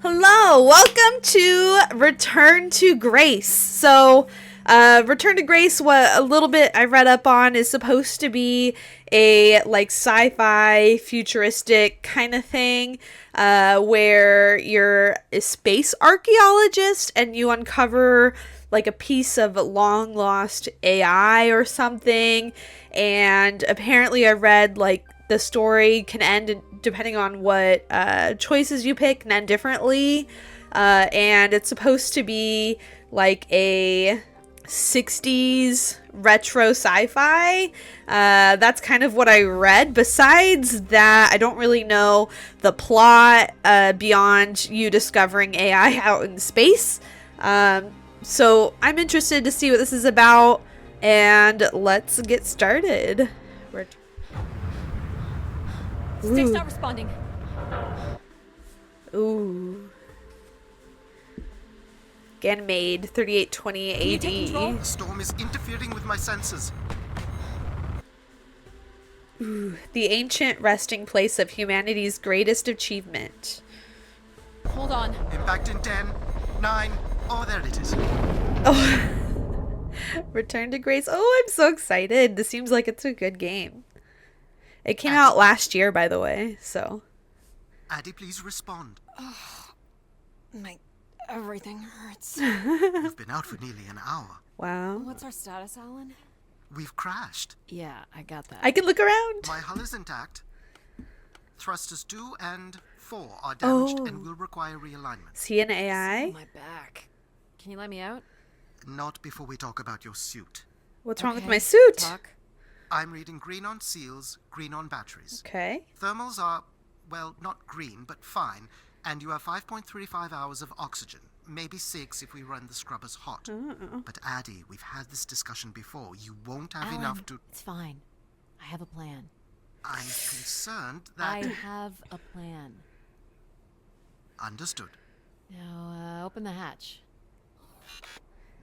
Hello, welcome to Return to Grace. So, Return to Grace, what a little bit I read up on, is supposed to be a like sci-fi futuristic kind of thing, where you're a space archaeologist and you uncover like a piece of long lost AI or something. And apparently, I read like the story can end depending on what choices you pick, can end differently. And it's supposed to be like a 60s retro sci-fi. That's kind of what I read. Besides that, I don't really know the plot beyond you discovering AI out in space. So I'm interested to see what this is about, and let's get started. Stick's not responding. Ooh. Ganymede, 3820 AD. Can you take control? The storm is interfering with my senses. Ooh, the ancient resting place of humanity's greatest achievement. Hold on. Impact in 10, 9, oh, there it is. Oh. Return to Grace. Oh, I'm so excited. This seems like it's a good game. It came out last year, by the way, so. Addie, please respond. Everything hurts. You've been out for nearly an hour. Wow. What's our status, Alan? We've crashed. Yeah, I got that. I can look around. My hull is intact. Thrusters 2 and 4 are damaged and will require realignment. See an AI? My back. Can you let me out? Not before we talk about your suit. What's wrong with my suit? Talk. I'm reading green on seals, green on batteries. Okay. Thermals are, well, not green, but fine. And you have 5.35 hours of oxygen. Maybe 6 if we run the scrubbers hot. But Addie, we've had this discussion before. You won't have Alan, enough to... It's fine. I have a plan. I'm concerned that... I have a plan. Understood. Now, open the hatch.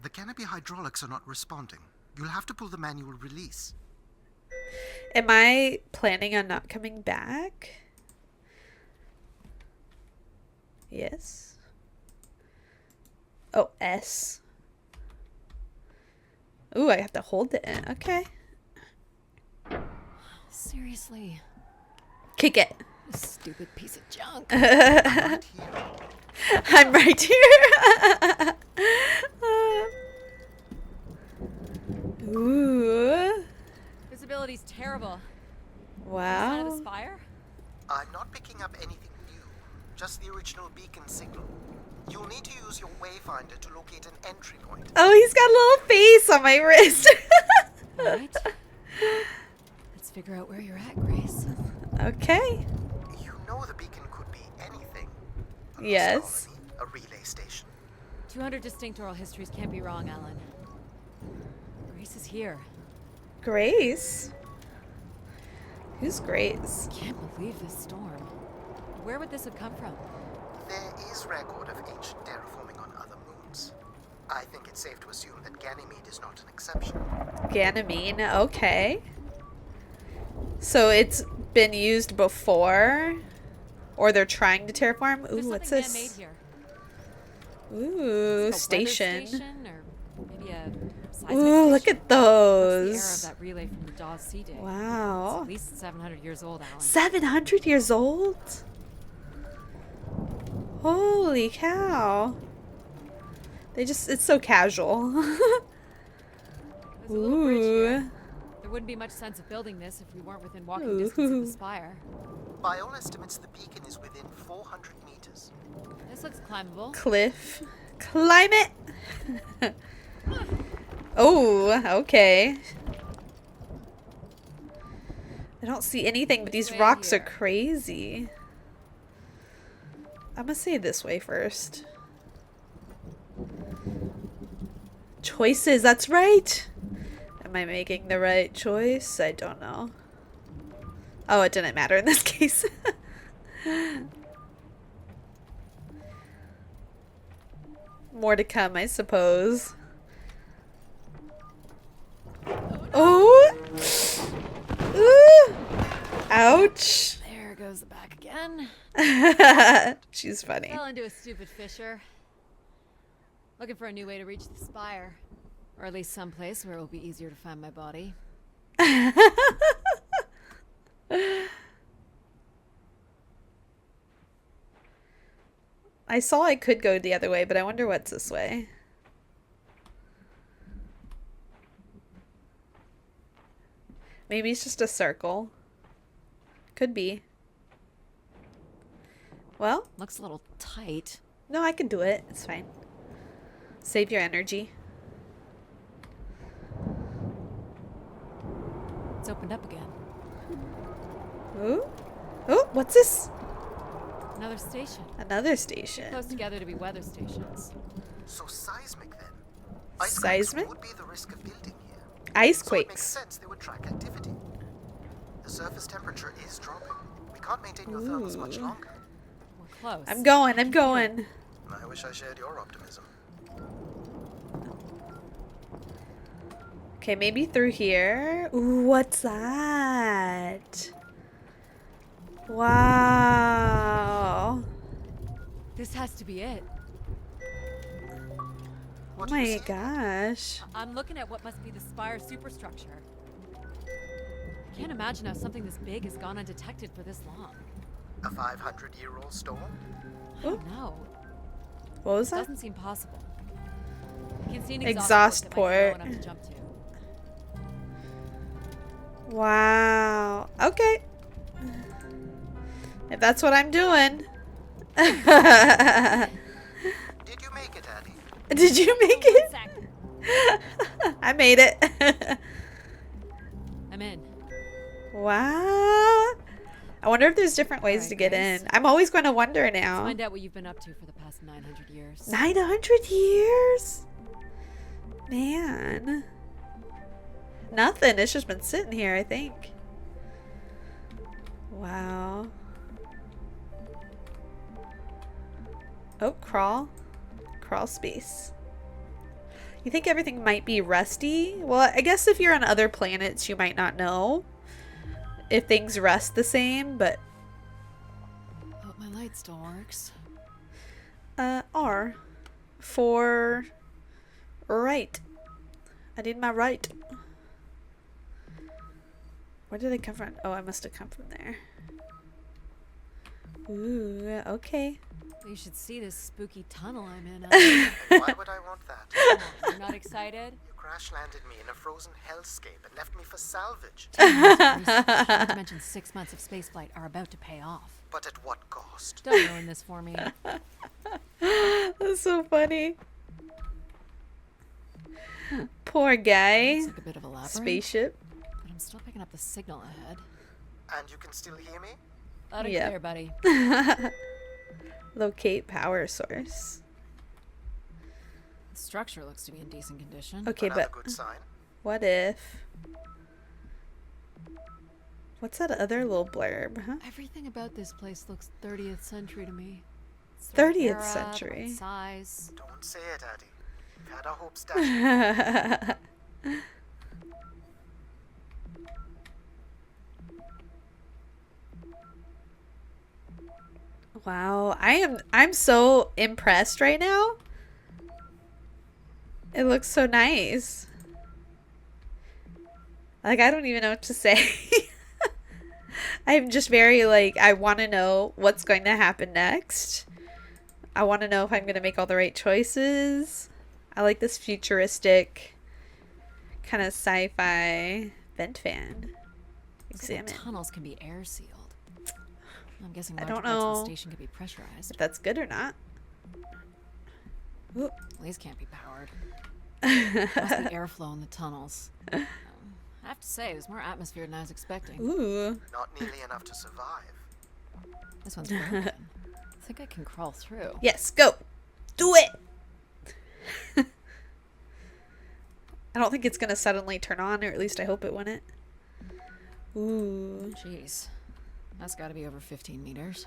The canopy hydraulics are not responding. You'll have to pull the manual release. Am I planning on not coming back? Yes. Oh, S. Ooh, I have to hold it in. Okay. Seriously. Kick it. You stupid piece of junk. Right here. I'm right here. Ooh. Visibility's terrible. Sign of Wow. the spire? I'm not picking up anything new. Just the original beacon signal. You'll need to use your wayfinder to locate an entry point. Oh, he's got a little face on my wrist. Alright. Let's figure out where you're at, Grace. Okay. You know the beacon could be anything. A Yes. colony, a relay station. 200 distinct oral histories can't be wrong, Alan. Grace is here. Grace? Who's Grace? Can't believe this storm. Where would this have come from? There is record of ancient terraforming on other moons. I think it's safe to assume that Ganymede is not an exception. Ganymede, okay. So it's been used before? Or they're trying to terraform? There's Ooh, what's something this? man-made here. Ooh, Like a weather station. or maybe a seismic Ooh, look station. at That's the era those. of that relay from the Dawes Sea Day. It's Wow. at least 700 years old, Alan. 700 years old? Holy cow. It's so casual. There's a little bridge Ooh. here. There wouldn't be much sense of building this if we weren't within walking distance of Ooh. the spire. By all estimates, the beacon is within 400 meters. This looks climbable. Cliff. Climate. Oh, okay. I don't see anything, but these Way rocks are here. crazy. I'm gonna say this way first. Choices, that's right. Am I making the right choice? I don't know. Oh, it didn't matter in this case. More to come, I suppose. Oh! Ooh! Ouch! There goes goes the back again. She's funny. Fell into a stupid fissure. Looking for a new way to reach the spire. Or at least someplace where it will be easier to find my body. I saw I could go the other way, but I wonder what's this way. Maybe it's just a circle. Could be. Well, Looks a little tight. no, I can do it. It's fine. Save your energy. It's opened up again. Ooh. Oh, what's this? Another station. Another station. Close together to be weather stations. So seismic then. Seismic? What would be the risk of building here? Ice So it makes quakes. sense they would track activity. The surface temperature is dropping. We can't maintain your thermals much longer. We're close. I'm going. I'm going. I wish I shared your optimism. Okay, maybe through here. Ooh, what's that? Wow. This has to be it. Oh What do you my see? gosh. I'm looking at what must be the spire superstructure. I can't imagine how something this big has gone undetected for this long. A 500-year-old storm? I don't know. What was It that? doesn't seem possible. I can see an Exhaust exhaust port that port. might be low enough to jump to. Wow. Okay. If that's what I'm doing. Did you make it, Addie? Did you make One it? sec. I made it. I'm in. Wow. I wonder if there's different ways Alright, to get guys. in. I'm always going to wonder Let's now. find out what you've been up to for the past 900 years. 900 years? Man. Nothing. It's just been sitting here, I think. Wow. Oh, crawl. Crawl space. You think everything might be rusty? Well, I guess if you're on other planets, you might not know if things rust the same, but Hope my light still works. R for right. I need my right. Where did I come from? Oh, I must have come from there. Ooh, okay. You should see this spooky tunnel I'm in. And why would I want that? You're not excited? You crash-landed me in a frozen hellscape and left me for salvage. Not to mention 6 months of spaceflight are about to pay off. But at what cost? Don't ruin this for me. That's so funny. Poor guy. It's like a bit of a labyrinth. Spaceship. But I'm still picking up the signal ahead. And you can still hear me? Loud and Yep. clear, buddy. Locate power source. The structure looks to be in decent condition. Okay, Another but good sign. what if... What's that other little blurb, huh? Everything about this place looks 30th century to me. It's the 30th era, the right century. size. Don't say it, Addie. We've had our hopes dashed. Wow, I'm so impressed right now. It looks so nice. Like, I don't even know what to say. I'm just very like, I want to know what's going to happen next. I want to know if I'm going to make all the right choices. I like this futuristic kind of sci-fi vent fan. Looks like the Examine. tunnels can be air sealed. I'm guessing I larger don't parts of know the station can be pressurized. if that's good or not. Ooh. These can't be powered. Must be airflow in the tunnels. I have to say, there's more atmosphere than I was expecting. Ooh. Not nearly enough to survive. This one's broken. I think I can crawl through. Yes, go. Do it. I don't think it's going to suddenly turn on, or at least I hope it wouldn't. Ooh. Jeez. That's got to be over 15 meters.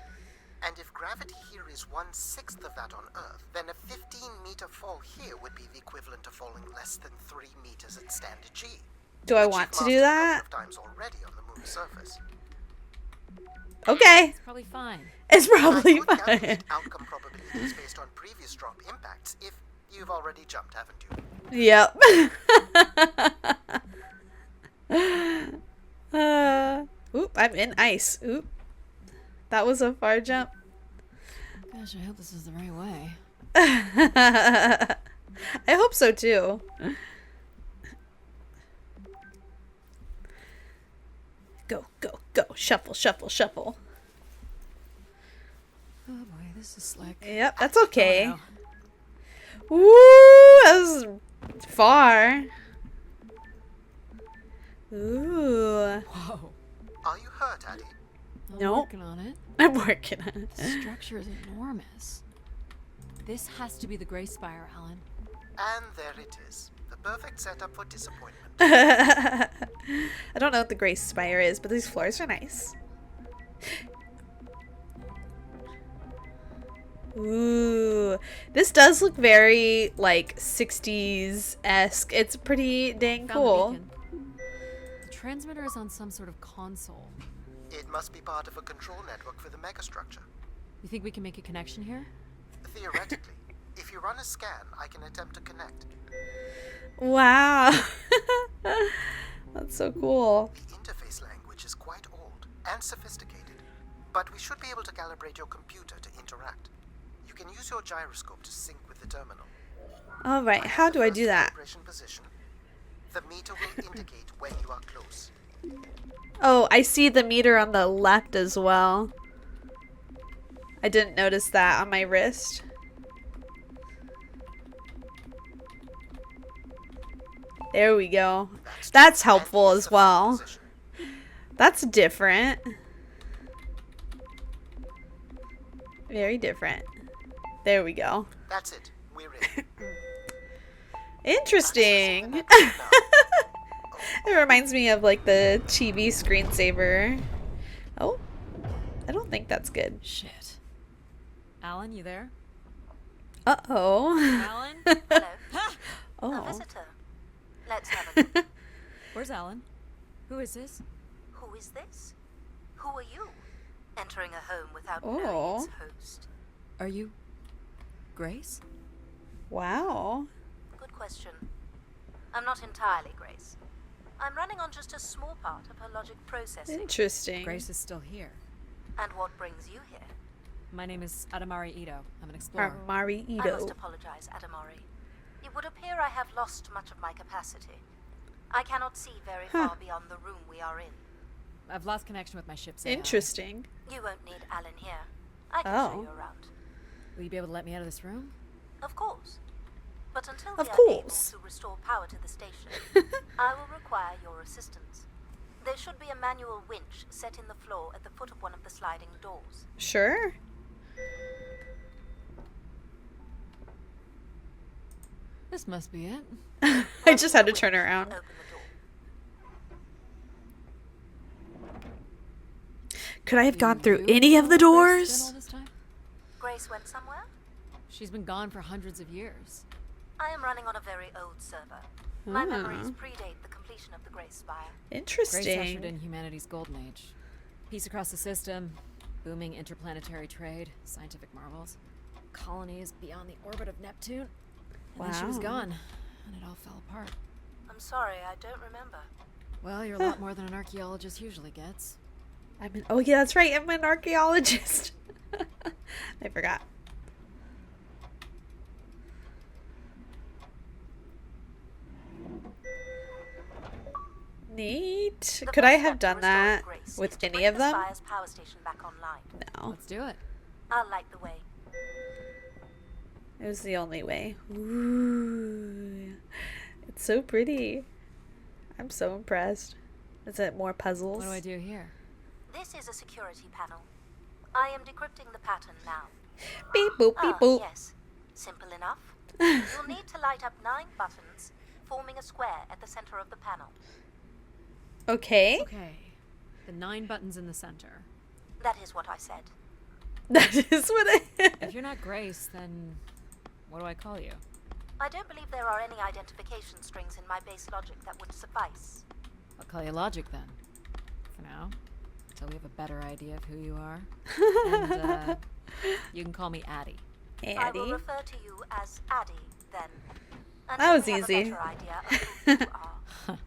And if gravity here is 1/6 of that on Earth, then a 15-meter fall here would be the equivalent of falling less than 3 meters at standard G. Do I which want you've to mastered do a that? couple of times already on the moon's surface. Okay. It's probably fine. It's probably I could fine. calculate outcome probabilities based on previous drop impacts if you've already jumped, haven't you? Yep. Oop, I'm in ice. Oop. That was a far jump. Gosh, I hope this is the right way. I hope so too. Go, go, go. Shuffle, shuffle, shuffle. Oh boy, this is slick. Yep, that's okay. Oh, Woo! That was far. Ooh. Whoa. Are you hurt, Addie? I'm Nope. working on it. I'm working on it. The structure is enormous. This has to be the Gray Spire, Alan. And there it is. The perfect setup for disappointment. I don't know what the Gray Spire is, but these floors are nice. Ooh, this does look very like 60s-esque. It's pretty dang Found the cool. beacon. The transmitter is on some sort of console. It must be part of a control network for the megastructure. You think we can make a connection here? Theoretically, if you run a scan, I can attempt to connect. Wow. That's so cool. The interface language is quite old and sophisticated, but we should be able to calibrate your computer to interact. You can use your gyroscope to sync with the terminal. All right, how do I do that? Calibration position. The meter will indicate when you are close. Oh, I see the meter on the left as well. I didn't notice that on my wrist. There we go. That's helpful as well. Position. That's different. Very different. There we go. That's it. We're in. Interesting. It reminds me of like the TV screensaver. Oh, I don't think that's good. Shit. Alan, you there? Uh-oh. Alan? Hello, a Oh. visitor. Let's have a look. Where's Alan? Who is this? Who is this? Who are you? Entering a home without Oh. knowing its host. Are you Grace? Wow. Good question. I'm not entirely Grace. I'm running on just a small part of her logic processing. Interesting. Grace is still here. And what brings you here? My name is Adamari Ito. I'm an explorer. Armari I must Ito. apologize, Adamori. It would appear I have lost much of my capacity. I cannot see very far beyond the room we are in. I've lost connection with my ship's AI. Interesting. You won't need Alan here. I can Oh. show you around. Will you be able to let me out of this room? Of course. But until Of we are able course. to restore power to the station, I will require your assistance. There should be a manual winch set in the floor at the foot of one of the sliding doors. Sure. This must be it. I just had to turn around. Open the door. Could I have gone through You any of the know where Grace has been all doors? this time? Grace went somewhere? She's been gone for hundreds of years. I am running on a very old server. My Ah. memories predate the completion of the Grace Spire. Grace ushered Interesting. in humanity's golden age. Peace across the system, booming interplanetary trade, scientific marvels, colonies beyond the orbit of Neptune. And then she was Wow. gone, and it all fell apart. I'm sorry, I don't remember. Well, you're a lot more than an archaeologist usually gets. Oh yeah, that's right. I'm an archaeologist. I forgot. Neat. The Could I first have step to done that restoring Grace is with to any bring of the them? Spire's power station back online. No. Let's do it. I'll light the way. It was the only way. Ooh. It's so pretty. I'm so impressed. Is it more puzzles? What do I do here? This is a security panel. I am decrypting the pattern now. Beep boop beep boop. Yes. Simple enough. You'll need to light up 9 buttons, forming a square at the center of the panel. Okay. Okay. The 9 buttons in the center. That is what I said. That is what I. If you're not Grace, then what do I call you? I don't believe there are any identification strings in my base logic that would suffice. I'll call you Logic then. For now. until we have a better idea of who you are. And you can call me Addie. I will Addie. refer to you as Addie, then. That was until we have a easy. better idea of who you are.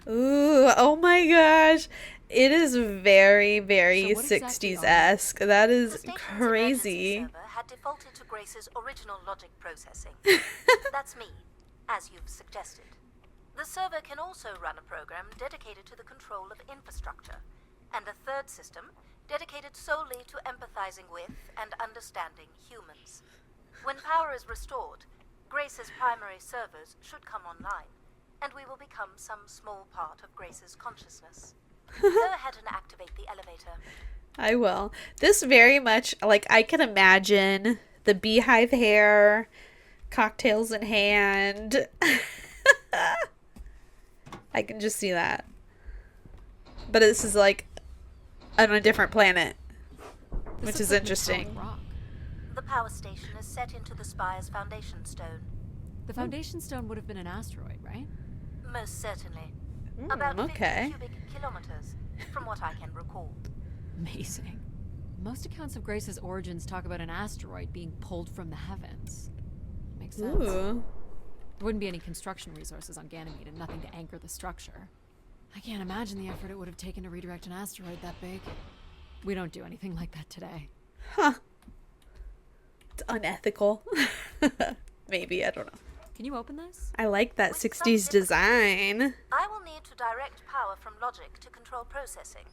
Ooh, oh my gosh. It is very, very So what exactly 60s-esque. That The is station's crazy. emergency server had defaulted to Grace's original logic processing. That's me, as you've suggested. The server can also run a program dedicated to the control of infrastructure, and a third system dedicated solely to empathizing with and understanding humans. When power is restored, Grace's primary servers should come online, and we will become some small part of Grace's consciousness. Go ahead and activate the elevator. I will. This very much, like, I can imagine the beehive hair, cocktails in hand. I can just see that. But this is like on a different planet, which This is looks like interesting. metallic rock. The power station is set into the spire's foundation stone. The foundation stone would have been an asteroid, right? Most certainly. About 50 okay. cubic kilometers, from what I can recall. Amazing. Most accounts of Grace's origins talk about an asteroid being pulled from the heavens. Makes sense. Ooh. There wouldn't be any construction resources on Ganymede and nothing to anchor the structure. I can't imagine the effort it would have taken to redirect an asteroid that big. We don't do anything like that today. Huh. It's unethical. Maybe, I don't know. Can you open this? I like that With some 60s design. I will need to direct power from logic to control processing.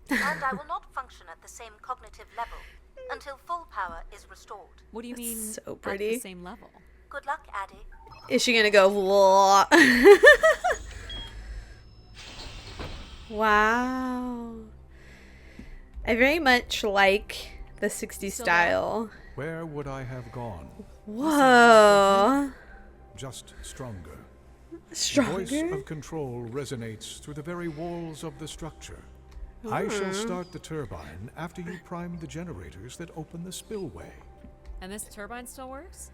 And I will not function at the same cognitive level until full power is restored. What do you mean so at pretty. the same level? Good luck, Addie. Is she gonna go, "Whoa." Wow. I very much like the 60s So, style. Where would I have gone? Whoa. Just stronger. The voice Stronger? of control resonates through the very walls of the structure. I shall start the turbine after you prime the generators that open the spillway. And this turbine still works?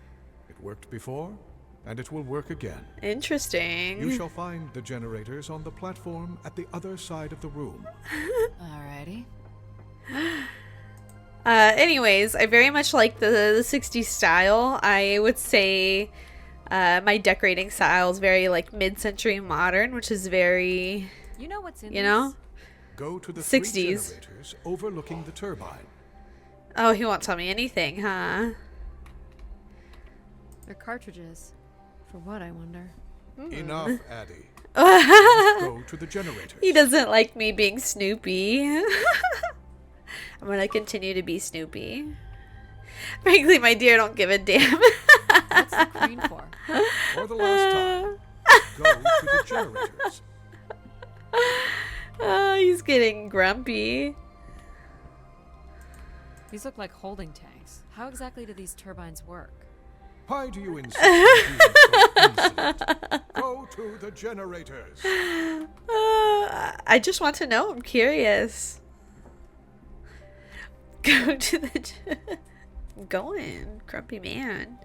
It worked before, and it will work again. Interesting. You shall find the generators on the platform at the other side of the room. Alrighty. Anyways, I very much like the 60s style. I would say my decorating style is very like mid-century modern, which is very, You know what's in you know? Go to the 60s. 3 generators overlooking the turbine. Oh, he won't tell me anything, huh? They're cartridges. For what, I wonder? Enough, Addie. Go to the generators. He doesn't like me being Snoopy. I'm gonna continue to be Snoopy. Frankly, my dear, don't give a damn. What's the crane for? For the last time, go to the generators. Oh, he's getting grumpy. These look like holding tanks. How exactly do these turbines work? Why do you insist on being so insolent? Go to the generators. I just want to know. I'm curious. Go to the... I'm going, grumpy man.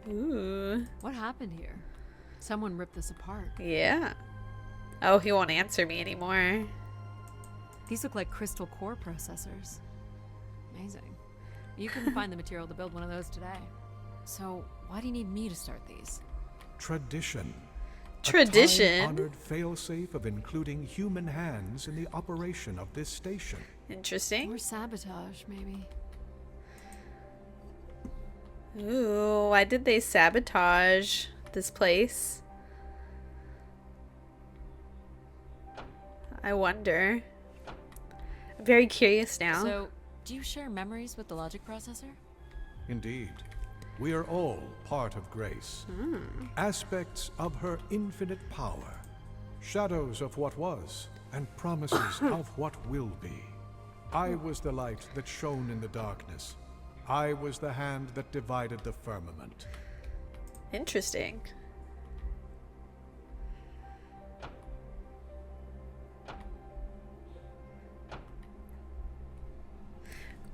Ooh. What happened here? Someone ripped this apart. Yeah. Oh, he won't answer me anymore. These look like crystal core processors. Amazing. You couldn't find the material to build one of those today. So, why do you need me to start these? Tradition. Tradition? A time-honored failsafe of including human hands in the operation of this station. Interesting. Or sabotage, maybe. Ooh, why did they sabotage this place? I wonder. I'm very curious now. So, do you share memories with the logic processor? Indeed. We are all part of Grace. Aspects of her infinite power. Shadows of what was, and promises of what will be. I was the light that shone in the darkness. I was the hand that divided the firmament. Interesting.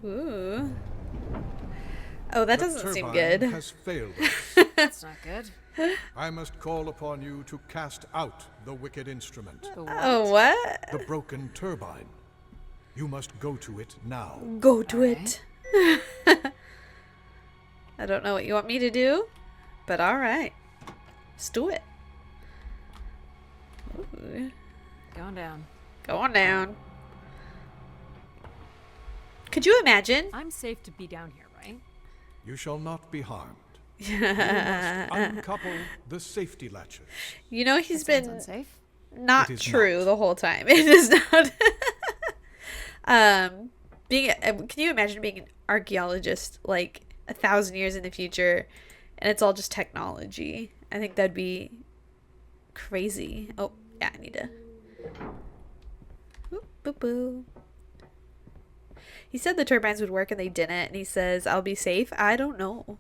Ooh. Oh, that The doesn't seem turbine good. has failed us. That's not good. I must call upon you to cast out the wicked instrument, The what? Oh, what? the broken turbine. You must go to it now. Go to Alright. it. I don't know what you want me to do, but alright. Let's do it. Ooh. Going down. Go on down. Could you imagine? I'm safe to be down here, right? You shall not be harmed. You must uncouple the safety latches. You know he's That sounds been unsafe. not It is true not. the whole time. It is not. Can you imagine being an archaeologist like 1,000 years in the future, and it's all just technology? I think that'd be crazy. Oh yeah, I need to. Boop, boop, boop. He said the turbines would work and they didn't, and he says I'll be safe. I don't know.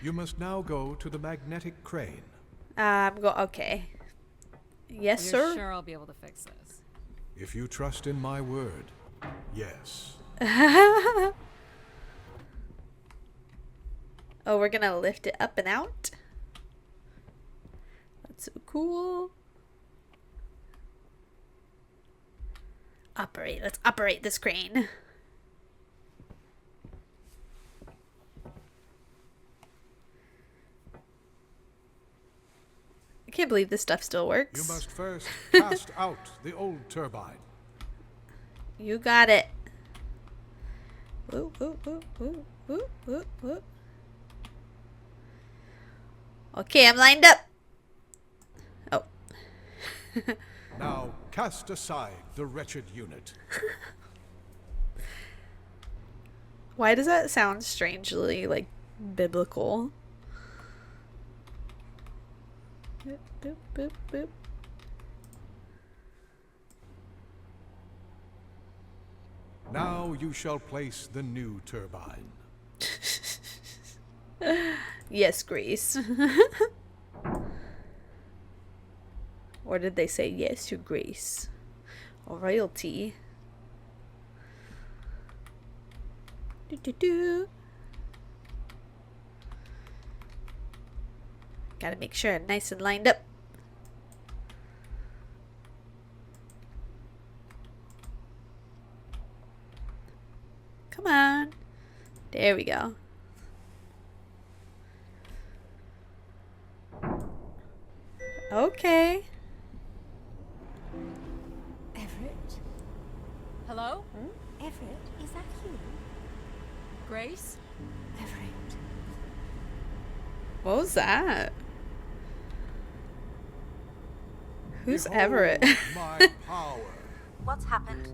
You must now go to the magnetic crane. Okay. Yes, You're sir. sure I'll be able to fix this? If you trust in my word, yes. Oh, we're gonna lift it up and out. That's so cool. Operate. Let's operate this crane. I can't believe this stuff still works. You must first cast out the old turbine. You got it. Woo, woo, woo, woo, woo, woo, woo. Okay, I'm lined up. Oh. Now cast aside the wretched unit. Why does that sound strangely, like, biblical? Boop, boop, boop, boop. Now you shall place the new turbine. Yes, Grace. Or did they say yes to Grace? Or royalty? Do, do, do. Gotta make sure I'm nice and lined up. Come on. There we go. Okay. Everett? Hello? Everett, is that you? Grace? Everett. What was that? Who's Behold Everett? my power. What's happened?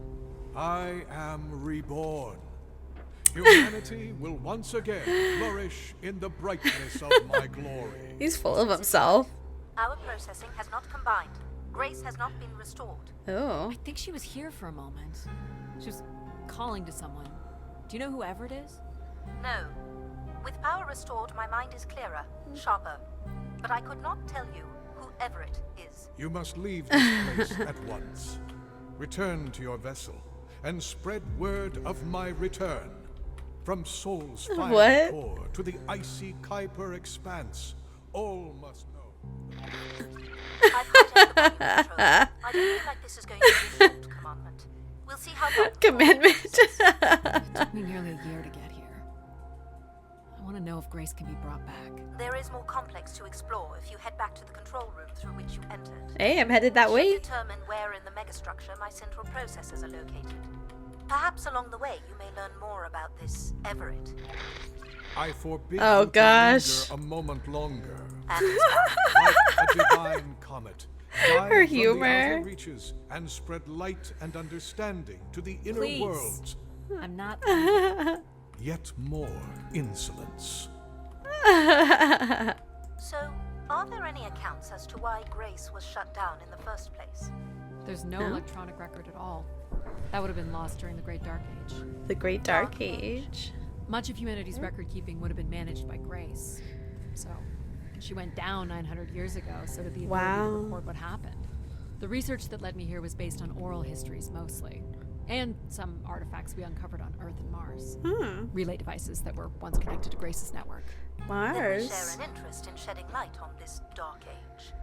I am reborn. Humanity will once again flourish in the brightness of my glory. He's full of himself. Our processing has not combined. Grace has not been restored. Oh. I think she was here for a moment. She was calling to someone. Do you know who Everett is? No. With power restored, my mind is clearer, sharper. But I could not tell you who Everett is. You must leave this place at once. Return to your vessel and spread word of my return. From Sol's fiery What? core to the icy Kuiper expanse, all must know. I've hijacked the volume control. I don't feel like this is going to be a short commandment. We'll see how long. Commandment. Took me nearly a year to get here. I want to know if Grace can be brought back. There is more complex to explore if you head back to the control room through which you entered. Hey, I'm headed that Should way. determine where in the megastructure my central processors are located. Perhaps along the way you may learn more about this Everett. I forbid Oh, you to gosh. linger a moment longer. And his Like a divine comet, dive Her from the humor. outer reaches and spread light and understanding to the inner Please. worlds. I'm not. Yet more insolence. So, are there any accounts as to why Grace was shut down in the first place? There's no electronic record at all. That would have been lost during the Great Dark Age. The Great Dark Age. Much of humanity's record keeping would have been managed by Grace. So, she went down 900 years ago, so did the ability Wow. to record what happened. The research that led me here was based on oral histories mostly, and some artifacts we uncovered on Earth and Mars. Relay devices that were once connected to Grace's network. Then we Mars. share an interest in shedding light on this dark age.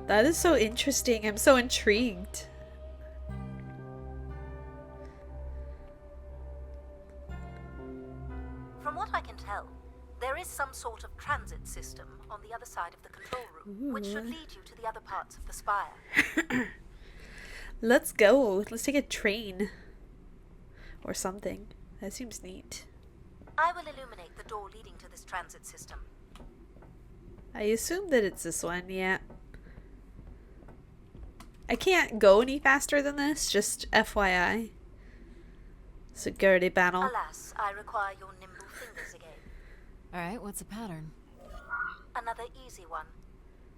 That is so interesting. I'm so intrigued. From what I can tell, there is some sort of transit system on the other side of the control room, which should lead you to the other parts of the spire. Let's go. Let's take a train. Or something. That seems neat. I will illuminate the door leading to this transit system. I assume that it's this one, yeah. I can't go any faster than this, just FYI. Security panel. Alas, I require your nimble fingers again. Alright, what's the pattern? Another easy one.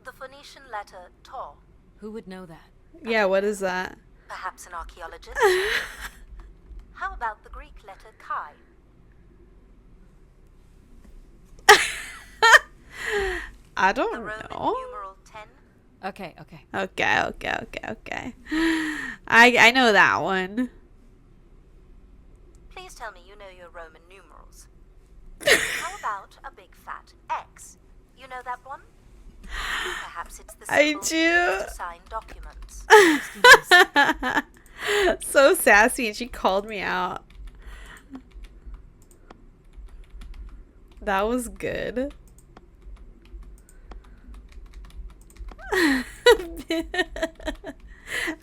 The Phoenician letter Tau. Who would know that? Yeah, what is that? Perhaps an archaeologist? How about the Greek letter Chi? I The don't Roman know. numeral 10? Okay. Okay. I know that one. Please tell me you know your Roman numerals. How about a big fat X? You know that one? Perhaps it's the I symbol do. used to sign documents. So sassy, and she called me out. That was good.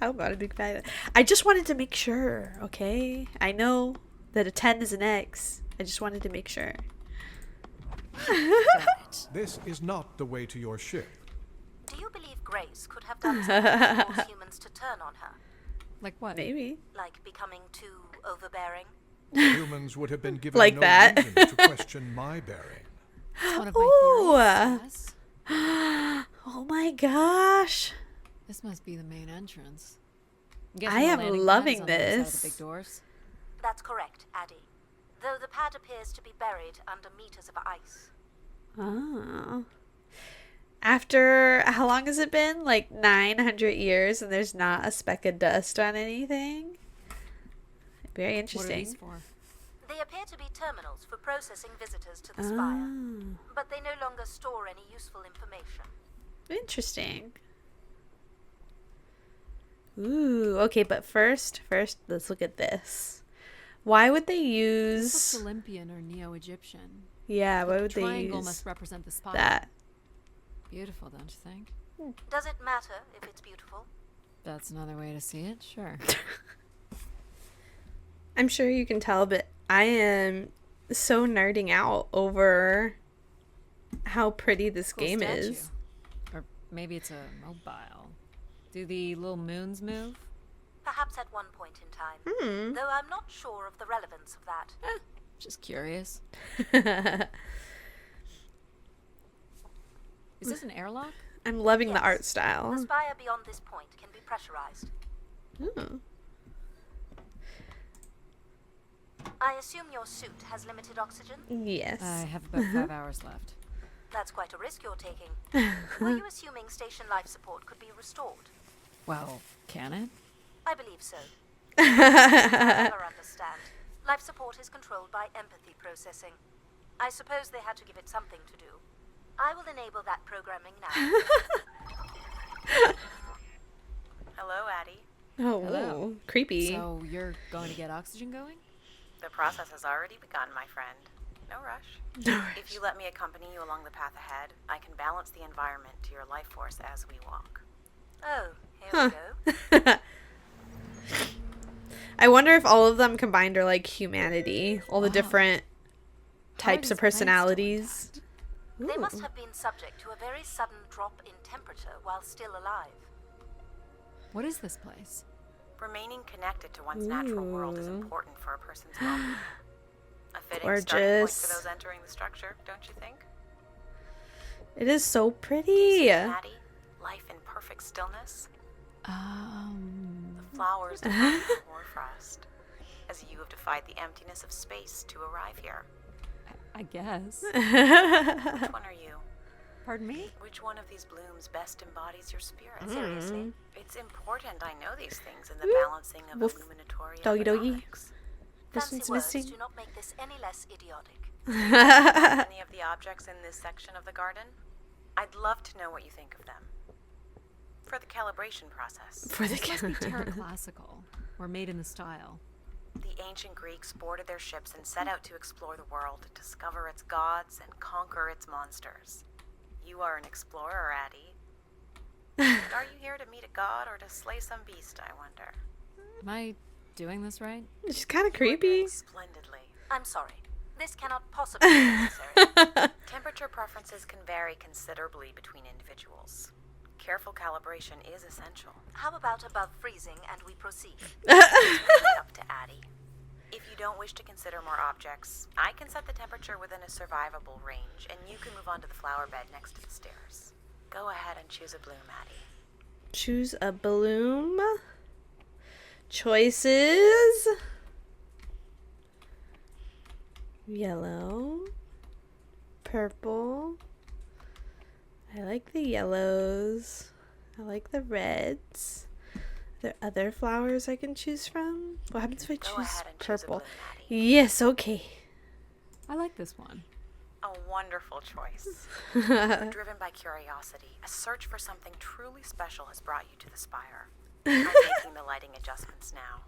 How about a big fat? I just wanted to make sure, okay? I know that a 10 is an X. I just wanted to make sure. Got it. This is not the way to your ship. Do you believe Grace could have done something to force humans to turn on her? Like what? Maybe. Like becoming too overbearing? Humans would have been given Like no that. reason to question my bearing. It's one of my Ooh. theories. Yes. Oh my gosh. This must be the main entrance. I am loving On the other side of this. the big doors. That's correct, Addie. Though the pad appears to be buried under meters of ice. Oh. After, how long has it been? Like 900 years, and there's not a speck of dust on anything? Very What are interesting. these for? They appear to be terminals for processing visitors to the spire, Oh, but they no longer store any useful information. interesting. Ooh, okay, but first, let's look at this. Why would they This looks use... Olympian or Neo-Egyptian. Yeah, why The would they triangle use must represent the spot. that? Beautiful, don't you think? Does it matter if it's beautiful? That's another way to see it. Sure. I'm sure you can tell, but I am so nerding out over how pretty this Cool game statue. is. Or maybe it's a mobile. Do the little moons move? Perhaps at one point in time. Though I'm not sure of the relevance of that. Just curious. Is this an airlock? I'm loving the Yes. art The style. spire beyond this point can be pressurized. Hmm. I assume your suit has limited oxygen? Yes. I have about 5 hours left. That's quite a risk you're taking. Were you assuming station life support could be restored? Well, can it? I believe so. I never understand. Life support is controlled by empathy processing. I suppose they had to give it something to do. I will enable that programming now. Hello, Addie. Oh, Hello. creepy. So you're going to get oxygen going? The process has already begun, my friend. No rush. No If you let me accompany you along the path ahead, I can balance the environment to your life force as we walk. Oh, here we go. I wonder if all of them combined are like humanity, all the Wow. different How are types these of plants still personalities. They must have been subject to a very sudden drop in temperature while still alive. What is this place? Remaining connected to one's natural world is Ooh. important for a person's well-being. A fitting starting point Gorgeous. for those entering the structure, don't you think? It is so See, pretty. Addie, life in perfect stillness. The flowers defy the hoarfrost, as you have defied the emptiness of space to arrive here. I guess. Which one are you? Pardon me? Which one of these blooms best embodies your spirit? Seriously? It's important I know these things in the Woo. balancing of Woof. illuminatory Doggy doggy. economics. This Fancy one's words missing. do not make this any less idiotic. Any of the objects in this section of the garden? I'd love to know what you think of them. For the calibration process. For the This must be camera. Terra Classical, or made in the style. The ancient Greeks boarded their ships and set out to explore the world, discover its gods, and conquer its monsters. You are an explorer, Addie. Are you here to meet a god or to slay some beast, I wonder? Am I doing this right? She's kind of You're creepy. doing splendidly. I'm sorry. This cannot possibly be necessary. Temperature preferences can vary considerably between individuals. Careful calibration is essential. How about above freezing and we proceed? It's really up to Addie. If you don't wish to consider more objects, I can set the temperature within a survivable range, and you can move on to the flower bed next to the stairs. Go ahead and choose a bloom, Addie. Choose a bloom. Choices. Yellow. Purple. I like the yellows. I like the reds. Are there other flowers I can choose from? What happens if I Go choose ahead and choose a purple? bloom, Addie. Yes, okay. I like this one. A wonderful choice. Driven by curiosity, a search for something truly special has brought you to the spire. I'm making the lighting adjustments now.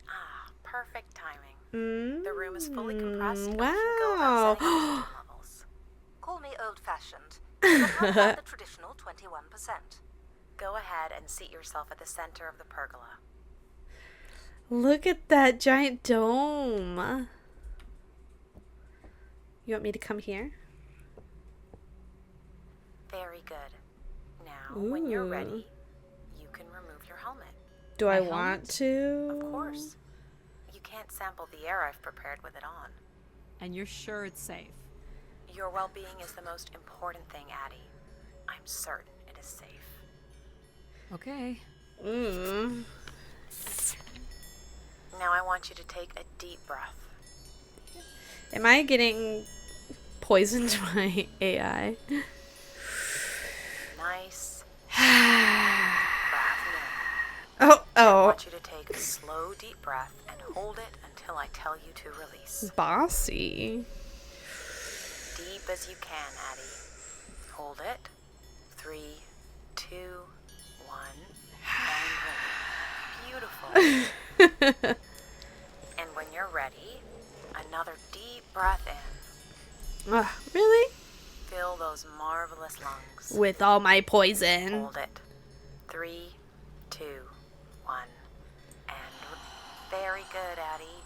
Ah, perfect timing. The room is fully compressed. And we can go about setting oxygen levels. Call me old-fashioned, but how about the traditional 21%? Go ahead and seat yourself at the center of the pergola. Look at that giant dome. You want me to come here? Very good. Now, when you're Ooh. ready, you can remove your helmet. Do I My want helmet? to? Of course. You can't sample the air I've prepared with it on. And you're sure it's safe? Your well-being is the most important thing, Addie. I'm certain it is safe. Okay. Mm. Now I want you to take a deep breath. Am I getting poisoned by AI? Nice breath in. Oh, I oh. want you to take a slow, deep breath and hold it until I tell you to release. Bossy. Deep as you can, Addie. Hold it. 3, 2, 1, and release. Beautiful. And when you're ready, another deep breath in. Ugh, really? Fill those marvelous lungs. With all my poison. Hold it. 3, 2, 1, and very good, Addie.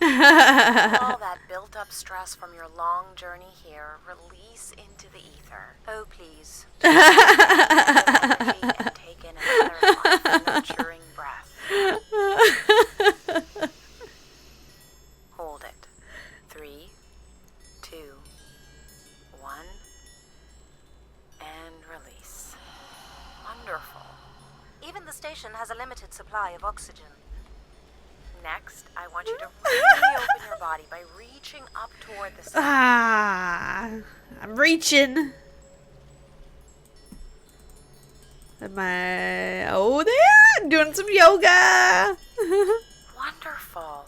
All that built-up stress from your long journey here, release into the ether. Oh, please. Energy and take in another life-nurturing breath. Hold it. 3, 2, 1, and release. Wonderful. Even the station has a limited supply of oxygen. Next, I want you to really open your body by reaching up toward the sun. Ah, I'm reaching. Am I? Oh, there! I'm doing some yoga. Wonderful.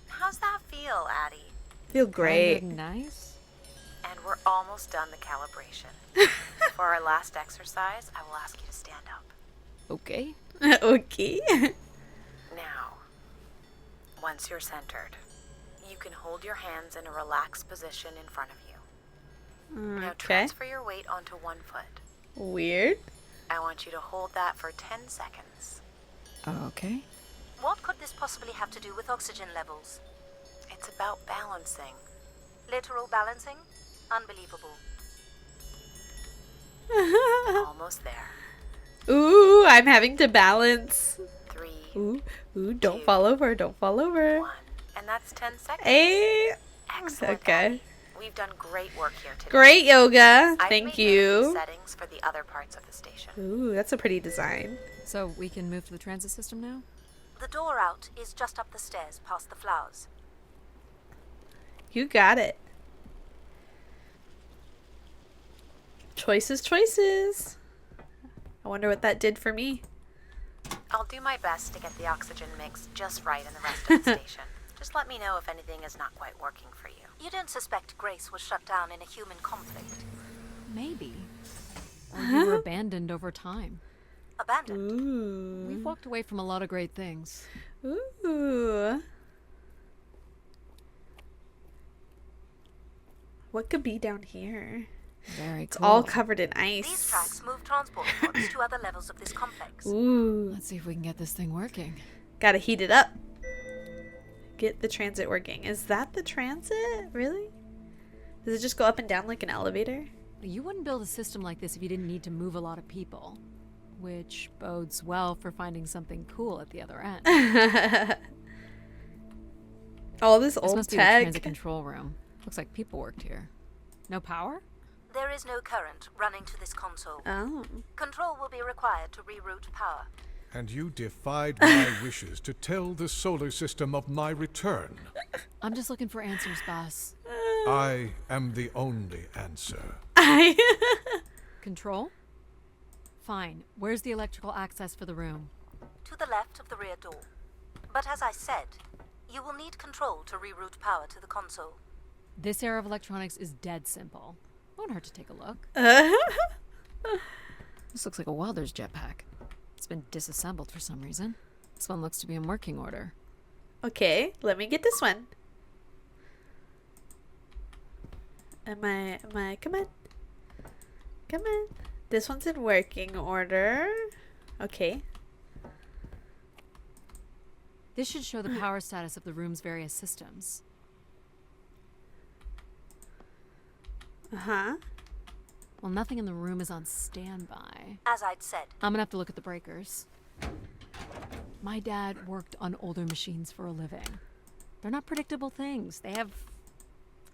How's that feel, Addie? Feel great. Kind of nice. And we're almost done the calibration. For our last exercise, I will ask you to stand up. Okay. Okay. Now, once you're centered, you can hold your hands in a relaxed position in front of you. Now Okay. transfer your weight onto one foot. Weird. I want you to hold that for 10 seconds. Okay. What could this possibly have to do with oxygen levels? It's about balancing. Literal balancing? Unbelievable. Almost there. Ooh, I'm having to balance. 3, Ooh, don't Two. fall over, don't fall over. 1. And that's 10 seconds. Hey. Excellent. Okay. Addie. We've done great work here today. Great yoga. I've Thank made note of these you. settings for the other parts of the station. Ooh, that's a pretty design. So we can move to the transit system now? The door out is just up the stairs past the flowers. You got it. Choices, choices. I wonder what that did for me. I'll do my best to get the oxygen mix just right in the rest of the station. Just let me know if anything is not quite working for you. You don't suspect Grace was shut down in a human conflict? Maybe. Or you were abandoned over time. Abandoned? Ooh. We've walked away from a lot of great things. Ooh. What could be down here? Very It's cool. all covered in These ice. tracks move transport pods to other levels of this complex. Ooh. Let's see if we can get this thing working. Gotta heat it up. Get the transit working. Is that the transit? Really? Does it just go up and down like an elevator? You wouldn't build a system like this if you didn't need to move a lot of people. Which bodes well for finding something cool at the other end. All this This old must be the tech. transit control room. Looks like people worked here. No power? There is no current running to this console. Oh. Control will be required to reroute power. And you defied my wishes to tell the solar system of my return. I'm just looking for answers, boss. I am the only answer. Control? Fine. Where's the electrical access for the room? To the left of the rear door. But as I said, you will need control to reroute power to the console. This era of electronics is dead simple. Won't hurt to take a look. This looks like a welder's jetpack. It's been disassembled for some reason. This one looks to be in working order. Okay, let me get this one. Am I, come on. Come on. This one's in working order. Okay. This should show the power status of the room's various systems. Uh-huh. Well, nothing in the room is on standby. As I'd said, I'm gonna have to look at the breakers. My dad worked on older machines for a living. They're not predictable things. They have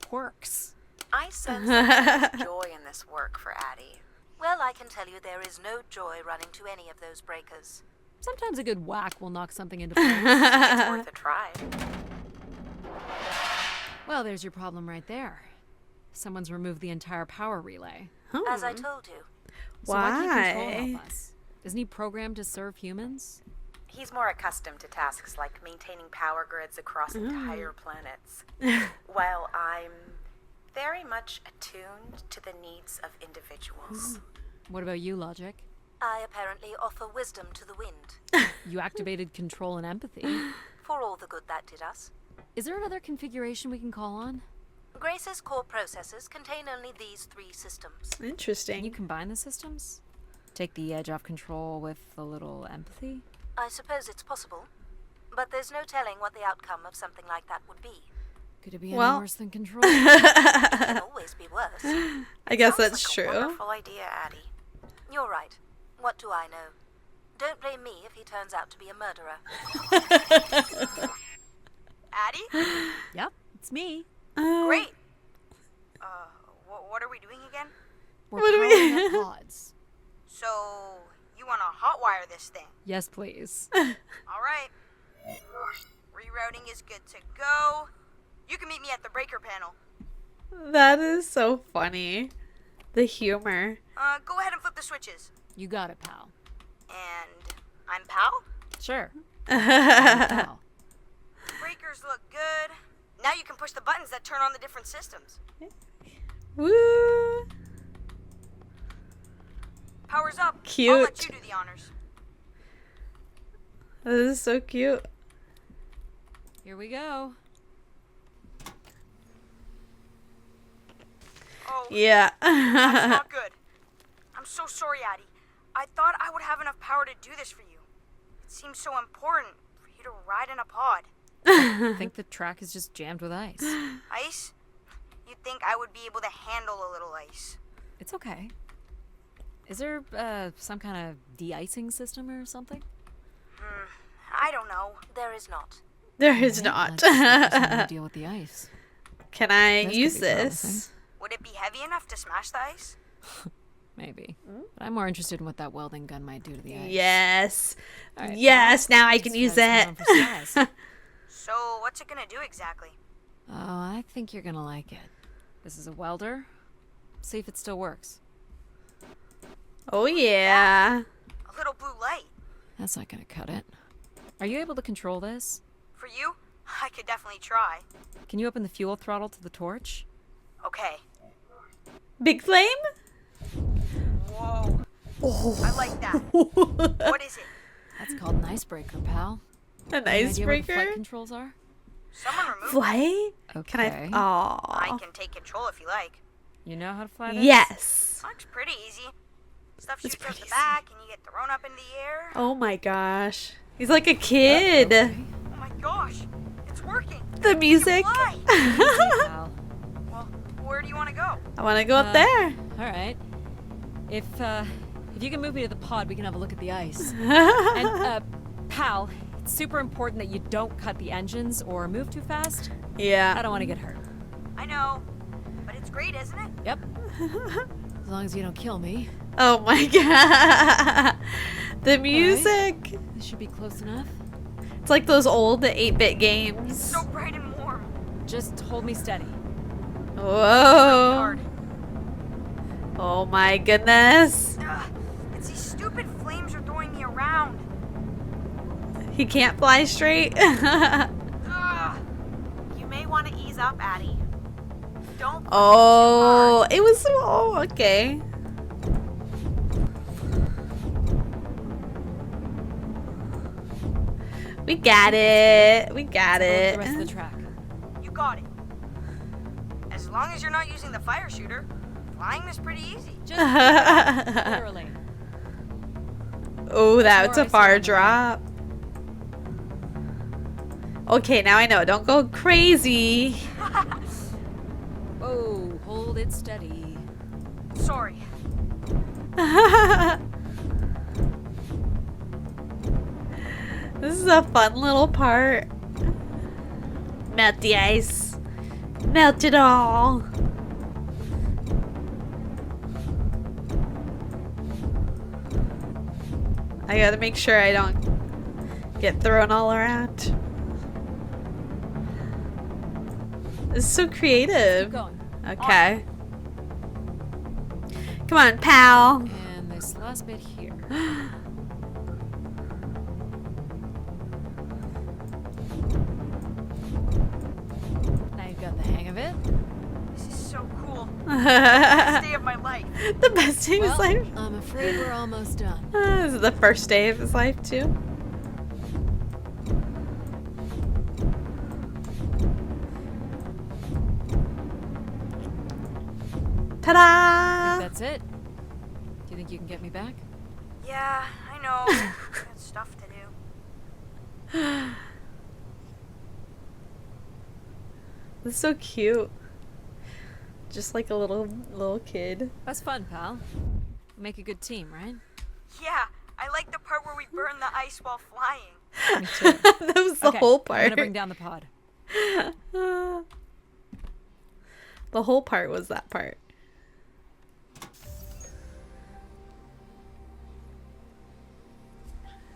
quirks. I sense that there's joy in this work for Addie. well, I can tell you there is no joy running to any of those breakers. Sometimes a good whack will knock something into place. It's worth a try. Well, there's your problem right there. Someone's removed the entire power relay. As I told you, So why can't Control Why? help us? Isn't he programmed to serve humans? He's more accustomed to tasks like maintaining power grids across entire planets, while I'm very much attuned to the needs of individuals. What about you, Logic? I apparently offer wisdom to the wind, You activated control and empathy. for all the good that did us. Is there another configuration we can call on? Grace's core processors contain only these 3 systems. Can you Interesting. combine the systems? Take the edge off control with a little empathy? I suppose it's possible, but there's no telling what the outcome of something like that would be. Could it be Well- any worse than control? It can always be worse. I guess Sounds that's like a true. wonderful idea, Addie. You're right. What do I know? Don't blame me if he turns out to be a murderer. Addie? Yep, it's me. Great. What are we doing again? We're What do we- powering up pods. So, you want to hotwire this thing? Yes, please. All right. Rerouting is good to go. You can meet me at the breaker panel. That is so funny. The humor. Go ahead and flip the switches. You got it, pal. And I'm Pal. Sure. Pal. Breakers look good. Now you can push the buttons that turn on the different systems. Woo. Power's up. I'll Cute. let you do the honors. This is so cute. Here we go. Oh, Yeah. that's not good. I'm so sorry, Addie. I thought I would have enough power to do this for you. It seems so important for you to ride in a pod. I think the track is just jammed with ice. Ice? You'd think I would be able to handle a little ice. It's okay. Is there some kind of de-icing system or something? I don't know. There is not. There is Right, not. let's see if there's some way to deal with the ice. Can I This could use be this? promising. Would it be heavy enough to smash the ice? Maybe. But I'm more interested in what that welding gun might do to the ice. Yes. All right, Yes, now I just can use gotta it. sit down for size. So, what's it gonna do exactly? Oh, I think you're gonna like it. This is a welder. See if it still works. Oh yeah. A little blue light. That's not gonna cut it. Are you able to control this? For you, I could definitely try. Can you open the fuel throttle to the torch? Okay. Big flame? Whoa. I like that. What is it? That's called an icebreaker, pal. An Any idea what the icebreaker? flight controls are? Someone remove it. Flight? Okay. Can I? I Oh. can take control if you like. You know how to fly this? Yes. Looks pretty easy. Stuff It's shoots out pretty the easy. back and you get thrown up in the air. Oh my gosh. He's like a kid. Okay. Oh my gosh. It's working. The music. Fly. Easy, pal. Well, where do you want to go? I want to go up there. All right. If you can move me to the pod, we can have a look at the ice. And pal, it's super important that you don't cut the engines or move too fast. I Yeah. don't want to get hurt. I know. But it's great, isn't it? Yep. As long as you don't kill me. Oh my god. The music. This should be close enough. It's like those old 8-bit games. So bright and warm. Just hold me steady. Whoa. Hard. Oh my goodness. Ugh, it's these stupid flames are throwing me around. He can't fly straight. Ugh. You may want to ease up, Addie. Don't push Oh, it was. Oh, okay. We got it. We got Go with it. the rest of the track. You got it. As long as you're not using the fire shooter, flying is pretty easy. Just literally. Oh, that's a Before I far say anything. drop. Okay, now I know. Don't go crazy. Whoa, hold it steady. Sorry. This is a fun little part. Melt the ice. Melt it all. I gotta make sure I don't get thrown all around. This is so creative. Keep going. Okay. Come on, pal. And this last bit here. Now you've got the hang of it. This is so cool. The Best day of my life. best day of his Well, life. I'm afraid we're almost done. This is the first day of his life, too. I Ta-da! think that's it. Do you think you can get me back? Yeah, I know. Got stuff to do. This is so cute. Just like a little kid. That's fun, pal. We make a good team, right? Yeah, I like the part where we burn the ice while flying. Me too. That was the Okay, whole I'm part. gonna bring down the pod. The whole part was that part.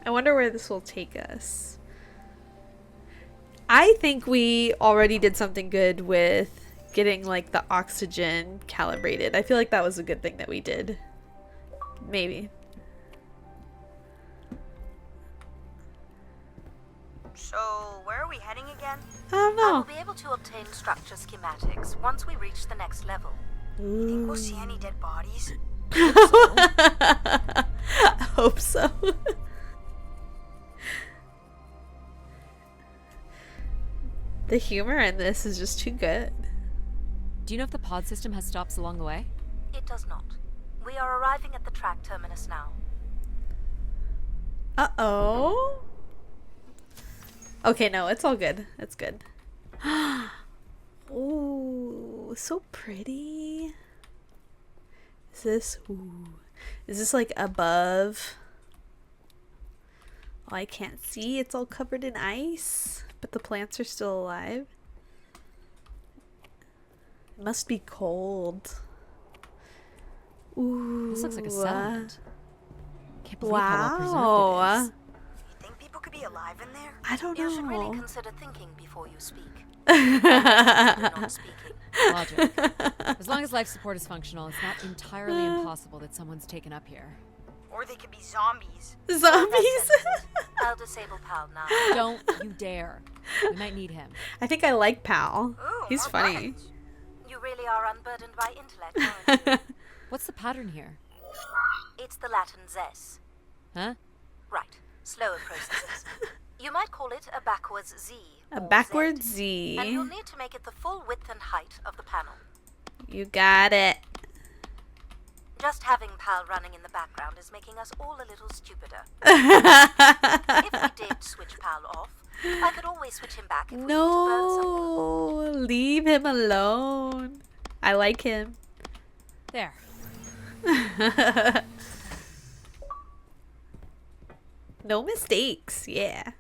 I wonder where this will take us. I think we already did something good with getting like the oxygen calibrated. I feel like that was a good thing that we did. Maybe. So, where are we heading again? I don't I will know. be able to obtain structure schematics once we reach the next level. Think we'll see any dead bodies? I hope so. The humor in this is just too good. Do you know if the pod system has stops along the way? It does not. We are arriving at the track terminus now. Uh-oh. Okay, no, it's all good. It's good. Ooh, so pretty. Is this like above? Oh, I can't see. It's all covered in ice, but the plants are still alive. It must be cold. Ooh. This looks like a settlement. Can't believe how well preserved it is. You think people could be alive in there? I don't You should really know. consider thinking before you speak. Not speaking. Logic. As long as life support is functional, it's not entirely impossible that someone's taken up here. Or they could be zombies. Zombies. I'll disable Pal now. Don't you dare. We might need him. I think I like Pal. Ooh, He's more funny. buttons. You really are unburdened by intellect, aren't you? What's the pattern here? It's the Latin zes. Huh? Right. Slower processes. You might call it a backwards Z. A or backwards Z. And you'll Z. need to make it the full width and height of the panel. You got it. Just having Pal running in the background is making us all a little stupider. If we did switch Pal off, I could always switch him back if we need to burn someone. No, leave him alone. I like him. There. No mistakes, yeah.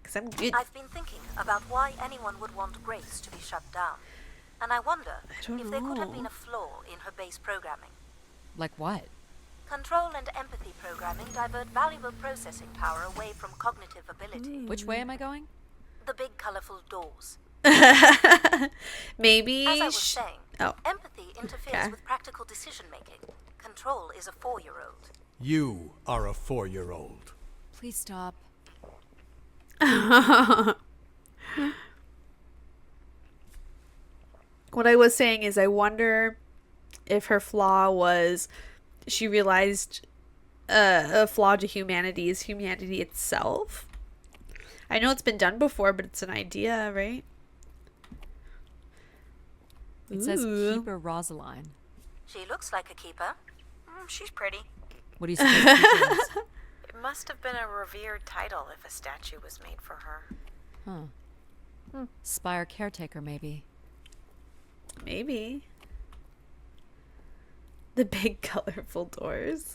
Because I'm good. I've been thinking about why anyone would want Grace to be shut down. And I wonder don't if there could have been know. a flaw in her base programming. Like what? Control and empathy programming divert valuable processing power away from cognitive ability. Which way am I going? The big colorful doors. Maybe. As I was saying, Oh. empathy interferes Okay. with practical decision making. Control is a 4-year-old. You are a 4-year-old. Please stop. What I was saying is, I wonder if her flaw was she realized a flaw to humanity is humanity itself. I know it's been done before, but it's an idea, right? It says Ooh. Keeper Rosaline. She looks like a keeper. She's pretty. What do you suppose Keeper is? It must have been a revered title if a statue was made for her. Huh. Spire caretaker, maybe. Maybe. The big colorful doors.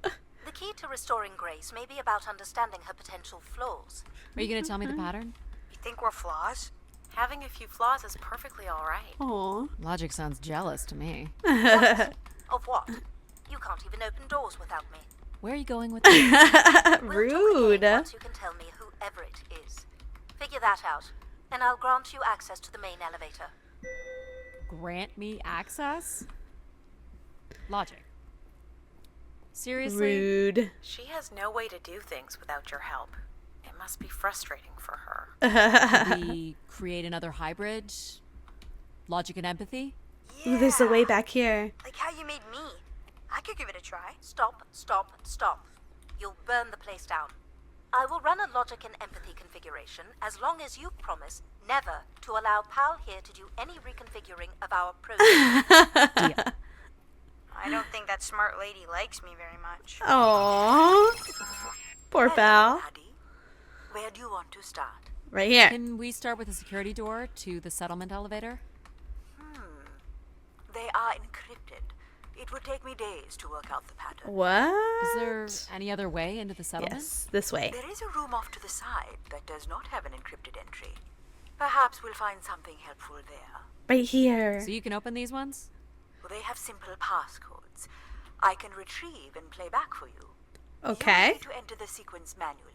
The key to restoring Grace may be about understanding her potential flaws. Are you going to tell me the pattern? You think we're flaws? Having a few flaws is perfectly all right. Aw. Logic sounds jealous to me. Of what? You can't even open doors without me. Where are you going with this? We'll talk Rude. again once you can tell me whoever it is. Figure that out, and I'll grant you access to the main elevator. Grant me access? Logic. Seriously? Rude. She has no way to do things without your help. It must be frustrating for her. Could we create another hybrid? Logic and empathy? Ooh, there's a way back here. Like how you made me. I could give it a try. Stop, stop, stop. You'll burn the place down. I will run a logic and empathy configuration as long as you promise never to allow Pal here to do any reconfiguring of our process. I don't think that smart lady likes me very much. Aww. Poor pal. Addie, where do you want to start? Right here. Can we start with the security door to the settlement elevator? They are encrypted. It would take me days to work out the pattern. What? Is there any other way into the settlement? Yes, this way. There is a room off to the side that does not have an encrypted entry. Perhaps we'll find something helpful there. Right here. So you can open these ones? Well, they have simple passcodes. I can retrieve and play back for you. You Okay. need to enter the sequence manually.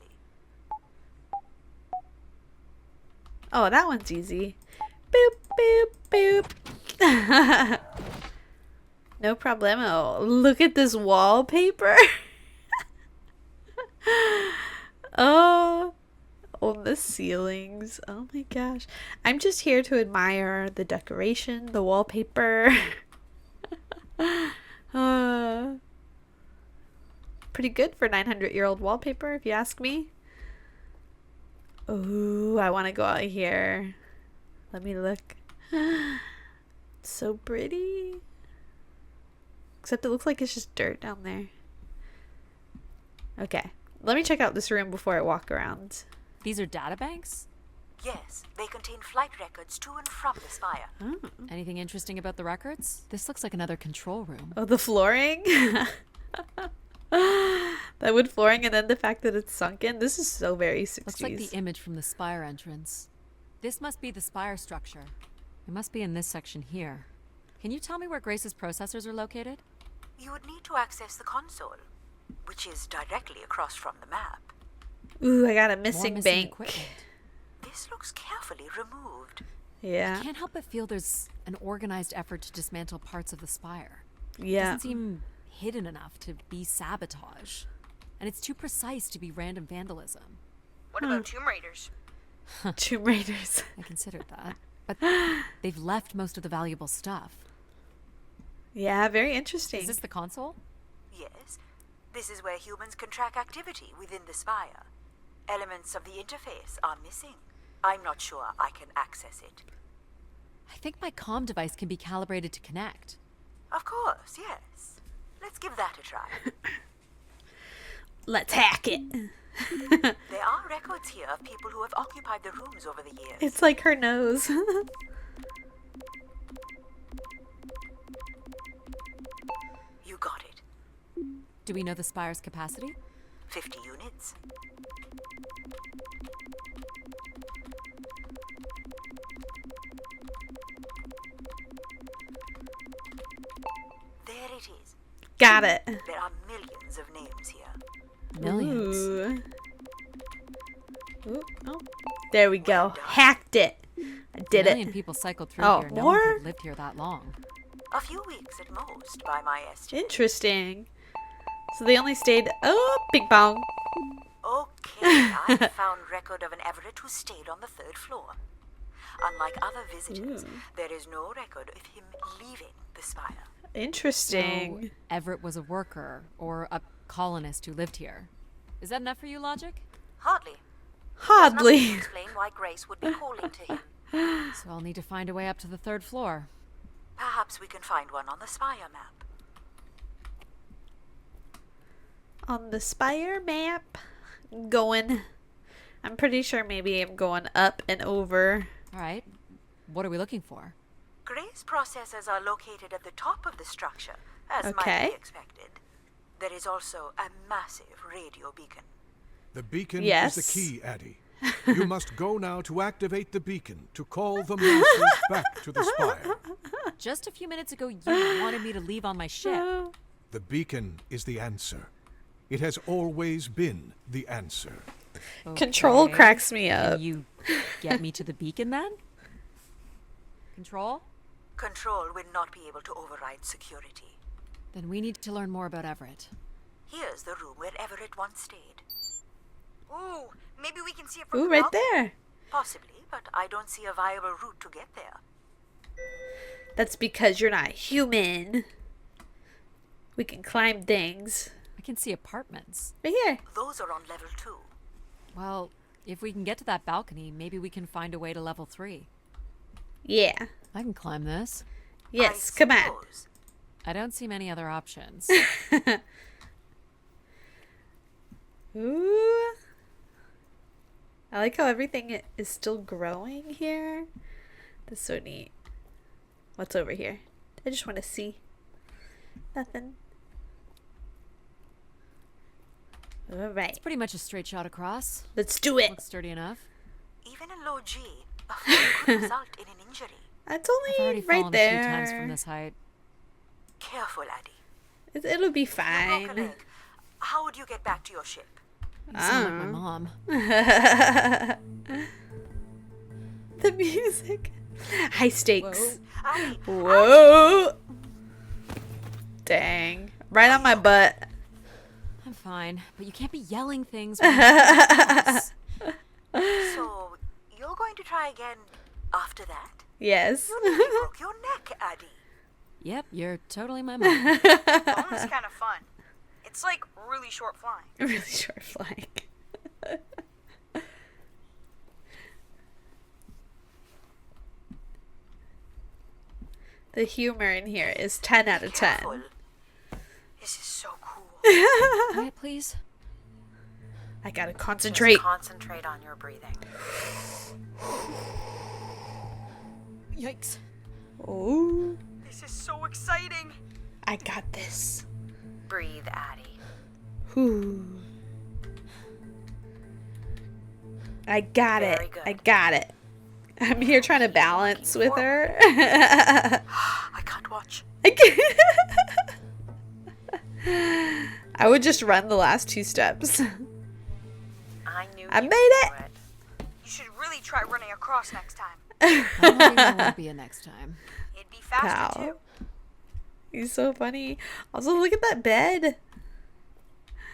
Oh, that one's easy. Boop, boop, boop. No problemo. Look at this wallpaper. Oh, on the ceilings. Oh my gosh. I'm just here to admire the decoration, the wallpaper. Pretty good for 900-year-old wallpaper, if you ask me. Ooh, I want to go out here. Let me look. So pretty. Except it looks like it's just dirt down there. Okay. Let me check out this room before I walk around. These are data banks? Yes, they contain flight records to and from the spire. Oh, Anything interesting about the records? This looks like another control room. oh the flooring? That wood flooring and then the fact that it's sunken. This is so very 60s. Looks like the image from the spire entrance. This must be the spire structure. It must be in this section here. Can you tell me where Grace's processors are located? You would need to access the console, which is directly across from the map. Ooh, I got a More missing missing bank. equipment. This looks carefully removed. Yeah. I can't help but feel there's an organized effort to dismantle parts of the spire. It Yeah. doesn't seem hidden enough to be sabotage. And it's too precise to be random vandalism. What about Tomb Raiders? Tomb Raiders. I considered that. But they've left most of the valuable stuff. Yeah, very interesting. Is this the console? Yes, this is where humans can track activity within the spire. Elements of the interface are missing. I'm not sure I can access it. I think my comm device can be calibrated to connect. Of course, yes. Let's give that a try. Let's hack it. There are records here of people who have occupied the rooms over the years. It's like her nose. You got it. Do we know the spire's capacity? 50 units. There it is. Got it. There are millions of names here. Millions. Ooh. Ooh, oh. There we go. Hacked it. I did A million it. people cycled through Oh, here. No one could more? have lived here that long. A few weeks at most, by my estimate. Interesting. So they only stayed. Oh, ping pong. Okay, I found record of an Everett who stayed on the 3rd floor. Unlike other visitors, there is no record of him leaving the spire. Interesting. So Everett was a worker or a colonist who lived here. Is that enough for you, Logic? Hardly. There's nothing to Hardly. explain why Grace would be calling to him. So I'll need to find a way up to the 3rd floor. Perhaps we can find one on the spire map. On the spire map. Going. I'm pretty sure maybe I'm going up and over. All right. What are we looking for? Grace processors are located at the top of the structure, as might Okay. be expected. There is also a massive radio beacon. The beacon Yes. is the key, Addie. You must go now to activate the beacon to call the monsters back to the spire. Just a few minutes ago, you wanted me to leave on my ship. The beacon is the answer. It has always been the answer. Control Okay. cracks me up. Can you get me to the beacon then? Control? Control will not be able to override security. Then we need to learn more about Everett. Here's the room where Everett once stayed. Ooh, maybe we can see it from Ooh, the right balcony. there. Possibly, but I don't see a viable route to get there. That's because you're not human. We can climb things. I can see apartments. Right here. Those are on level 2. Well, if we can get to that balcony, maybe we can find a way to level 3. Yeah. I can climb this. Yes, I come on. suppose. I don't see many other options. Ooh. I like how everything is still growing here. That's so neat. What's over here? I just want to see. Nothing. All right. It's pretty much a straight shot across. Let's do it. Looks sturdy enough. Even in low G, a fall could result in an injury. That's I've already only fallen right a there. few times from this height. Careful, Addie. It'll be Your broken fine. leg. How would you get back to your ship? You sound like my mom. The music. High stakes. Addie, Whoa. Dang. Right on my butt. I'm fine, but you can't be yelling things. When I'm so you're going to try again after that? Yes. You nearly broke your neck, Addie. Yep, you're totally my mom. Phone's kind of fun. It's like really short flying. Really short flying. The humor in here is 10 out of 10. Careful. This is so cool. Quiet, please. I gotta Just concentrate. concentrate on your breathing. Yikes. Oh, This is so exciting. I got this. Breathe, Addie. Whew. I got Very it. good. I got it. I'm here trying to balance with her. I can't watch. I would just run the last 2 steps. I knew I you made could do it. You should really try running across next time. I don't think there won't be a next time. It'd be faster Pal. too. He's so funny. Also, look at that bed.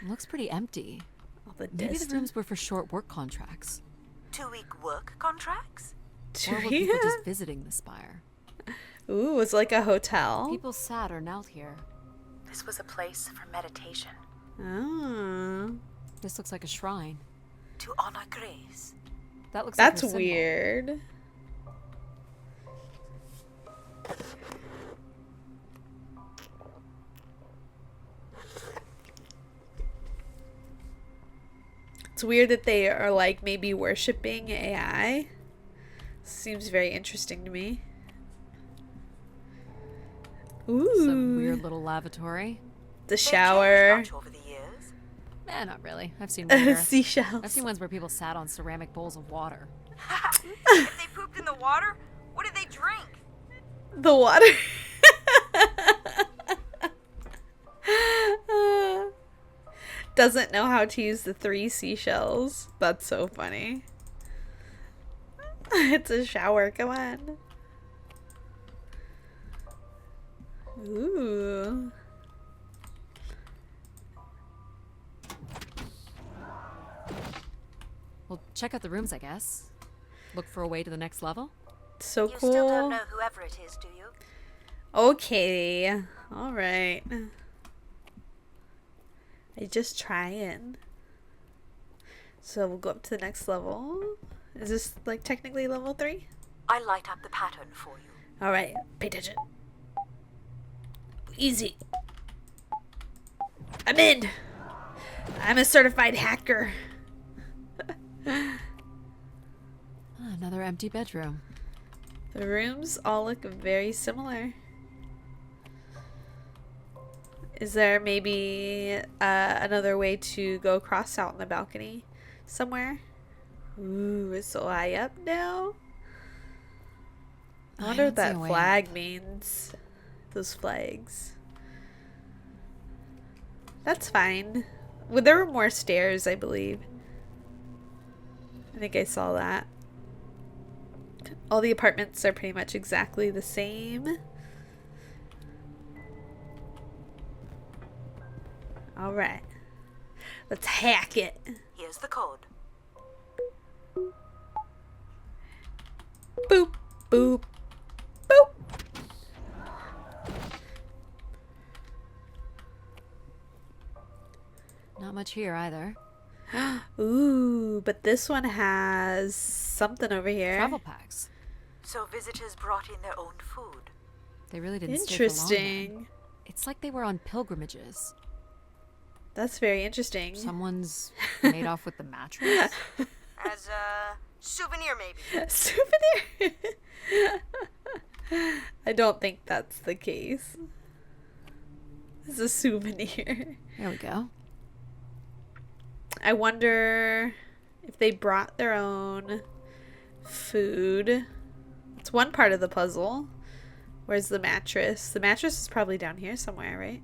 It looks pretty empty. All the Maybe the distance. rooms were for short work contracts. 2-week work contracts? Or were people just visiting the spire? Ooh, it's like a hotel. People sat or knelt here. This was a place for meditation. Oh. This looks like a shrine. To honor Grace. That looks like That's her symbol. weird. It's weird that they are like maybe worshipping AI. Seems very interesting to me. Ooh. Some weird little lavatory. The They've changed shower. much over the years. Not really. I've seen weirder. Seashells. I've seen ones where people sat on ceramic bowls of water. If they pooped in the water, what did they drink? The water. Doesn't know how to use the 3 seashells. That's so funny. It's a shower. Come on. Ooh. Well, check out the rooms, I guess. Look for a way to the next level. So You cool. still don't know whoever it is, do you? Okay. All right. I just trying. So we'll go up to the next level. Is this like technically level 3? I light up the pattern for you. All right. Pay attention. Easy. I'm in. I'm a certified hacker. Another empty bedroom. The rooms all look very similar. Is there maybe another way to go across out in the balcony somewhere? Ooh, it's so high up now. I wonder what don't see that a way flag means. Those flags. That's fine. Well, there were more stairs, I believe. I think I saw that. All the apartments are pretty much exactly the same. All right. Let's hack it. Here's the code. Boop, boop, boop. Not much here either. Ooh, but this one has something over here. Travel packs. So visitors brought in their own food. They really didn't stay for long then. Interesting. It's like they were on pilgrimages. That's very interesting. Someone's made off with the mattress. As a souvenir, maybe. Souvenir. I don't think that's the case. It's a souvenir. There we go. I wonder if they brought their own food. It's one part of the puzzle. Where's the mattress? The mattress is probably down here somewhere, right?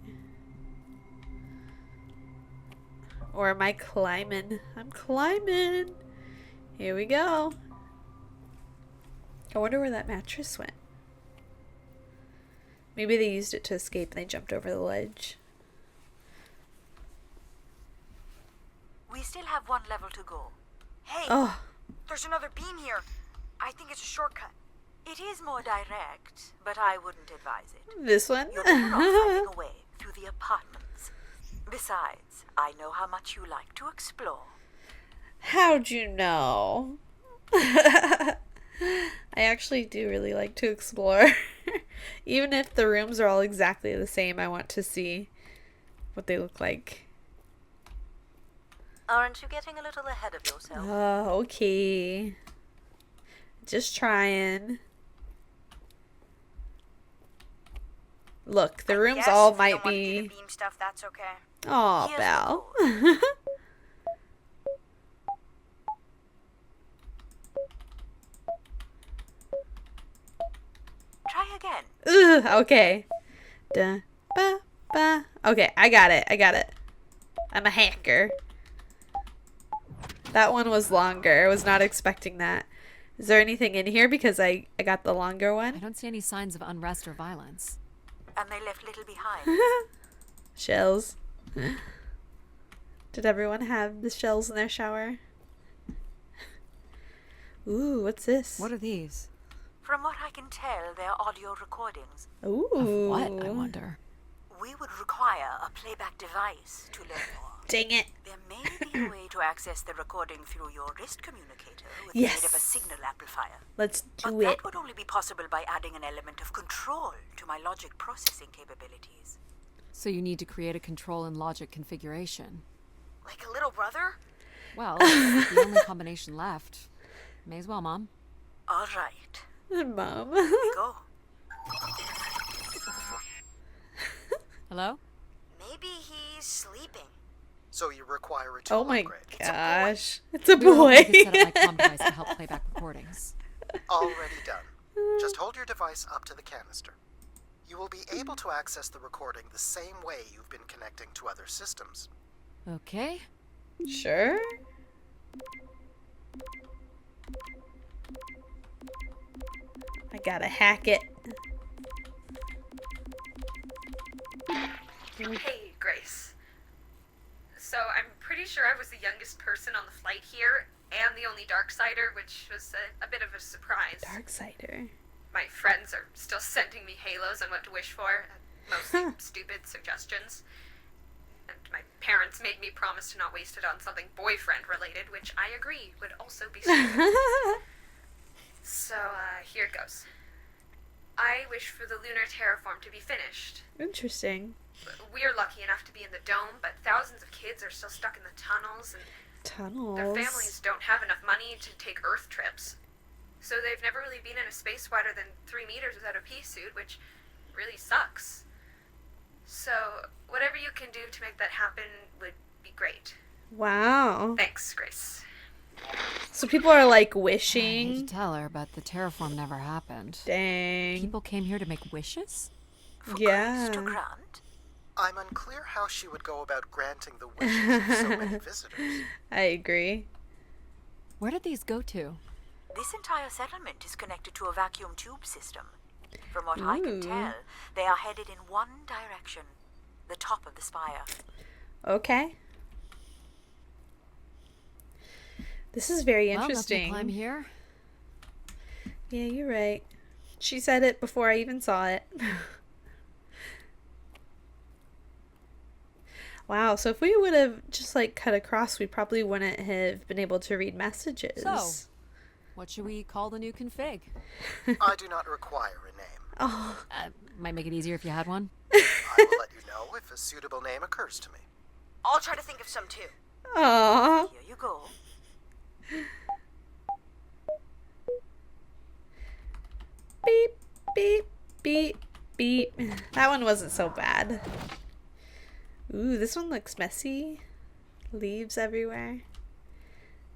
Or am I climbing? I'm climbing. Here we go. I wonder where that mattress went. Maybe they used it to escape and they jumped over the ledge. We still have one level to go. Hey, Oh, there's another beam here. I think it's a shortcut. It is more direct, but I wouldn't advise it. this one? You're better off finding a way through the apartments. Besides, I know how much you like to explore. How'd you know? I actually do really like to explore. Even if the rooms are all exactly the same, I want to see what they look like. Aren't you getting a little ahead of yourself? Oh, okay. Just trying. Look, the rooms Yes, all if you might don't wanna do the be... beam stuff, that's okay. Aw, Here's Belle. Try again. Ugh, okay. Da, ba, ba. Okay, I got it. I got it. I'm a hacker. That one was longer. I was not expecting that. Is there anything in here? Because I got the longer I one. don't see any signs of unrest or violence. And they left little behind. Shells. Did everyone have the shells in their shower? Ooh, what's this? What are these? From what I can tell, they're audio recordings. Ooh. Of what, I wonder? We would require a playback device to learn more. Dang it. There may be a way to access the recording through your wrist communicator with Yes. the aid of a signal amplifier. Let's But do it. that would only be possible by adding an element of control to my logic processing capabilities. So you need to create a control and logic configuration. Like a little brother? Well, it's the only combination left. May as well, Mom. All right, Mom. go. Hello? Maybe he's sleeping. So you require a tool Oh my upgrade. gosh. It's a We were hoping you boy. could set up my comm device to help play back recordings. Already done. Just hold your device up to the canister. You will be able to access the recording the same way you've been connecting to other systems. Okay. Sure. I gotta hack it. Hey, Grace. So I'm pretty sure I was the youngest person on the flight here, and the only Darksider, which was a bit of a surprise. Darksider. My friends are still sending me halos on what to wish for, mostly stupid suggestions. And my parents made me promise to not waste it on something boyfriend-related, which I agree would also be stupid. So, here it goes. I wish for the lunar terraform to be finished. Interesting. We're lucky enough to be in the dome, but thousands of kids are still stuck in the tunnels, and Tunnels. their families don't have enough money to take Earth trips. So they've never really been in a space wider than 3 meters without a pea suit, which really sucks. So, whatever you can do to make that happen would be great. Wow. Thanks, Grace. So people are like I hate wishing. to tell her, but the terraform never happened. Dang. People came here to make wishes? For Yeah. Grace to grant? I'm unclear how she would go about granting the wishes of so many visitors. I agree. Where did these go to? This entire settlement is connected to a vacuum tube system. From what I can Ooh. tell, they are headed in one direction. The top of the spire. Okay. This is very Well, nothing to interesting. climb here. Yeah, you're right. She said it before I even saw it. Wow, so if we would have just like cut across, we probably wouldn't have been able to read messages. So, what should we call the new config? I do not require a name. Oh, Might make it easier if you had one. I will let you know if a suitable name occurs to me. I'll try to think of some too. aw. Here you go. Beep, beep, beep, beep. That one wasn't so bad. Ooh, this one looks messy. Leaves everywhere.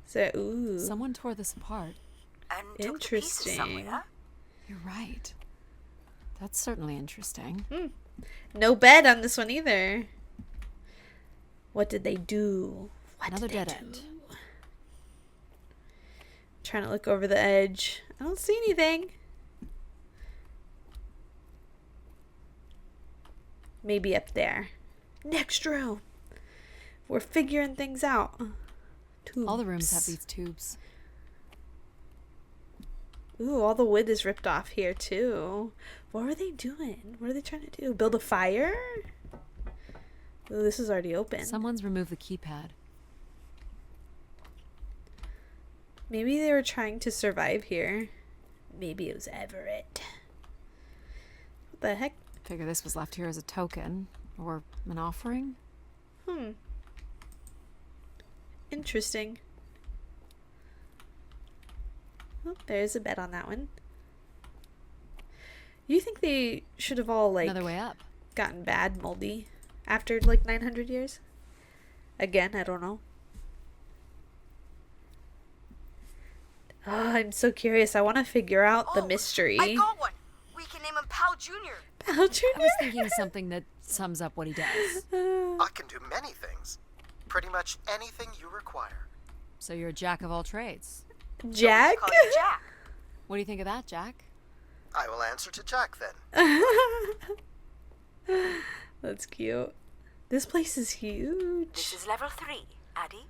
So, ooh. Someone tore this apart. And took the pieces Interesting. somewhere. You're right. That's certainly interesting. No bed on this one either. What did they do? What Another did they dead do? end. Trying to look over the edge. I don't see anything. Maybe up there. Next room. We're figuring things out. All the rooms have Tubes. these tubes. Ooh, all the wood is ripped off here too. What were they doing? What are they trying to do? Build a fire? Ooh, this is already open. Someone's removed the keypad. Maybe they were trying to survive here. Maybe it was Everett. What the heck? Figure this was left here as a token. Or an offering? Interesting. Oh, there's a bed on that one. You think they should have all like Another way up. gotten bad, moldy after like 900 years? Again, I don't know. Oh, I'm so curious. I want to figure out the mystery. I got one. We can name him Pal Jr. Pal Jr. I was thinking something that sums up what he does. I can do many things. Pretty much anything you require. So you're a jack of all trades. Jack? Call you Jack. What do you think of that, Jack? I will answer to Jack then. That's cute. This place is huge. This is level 3, Addie.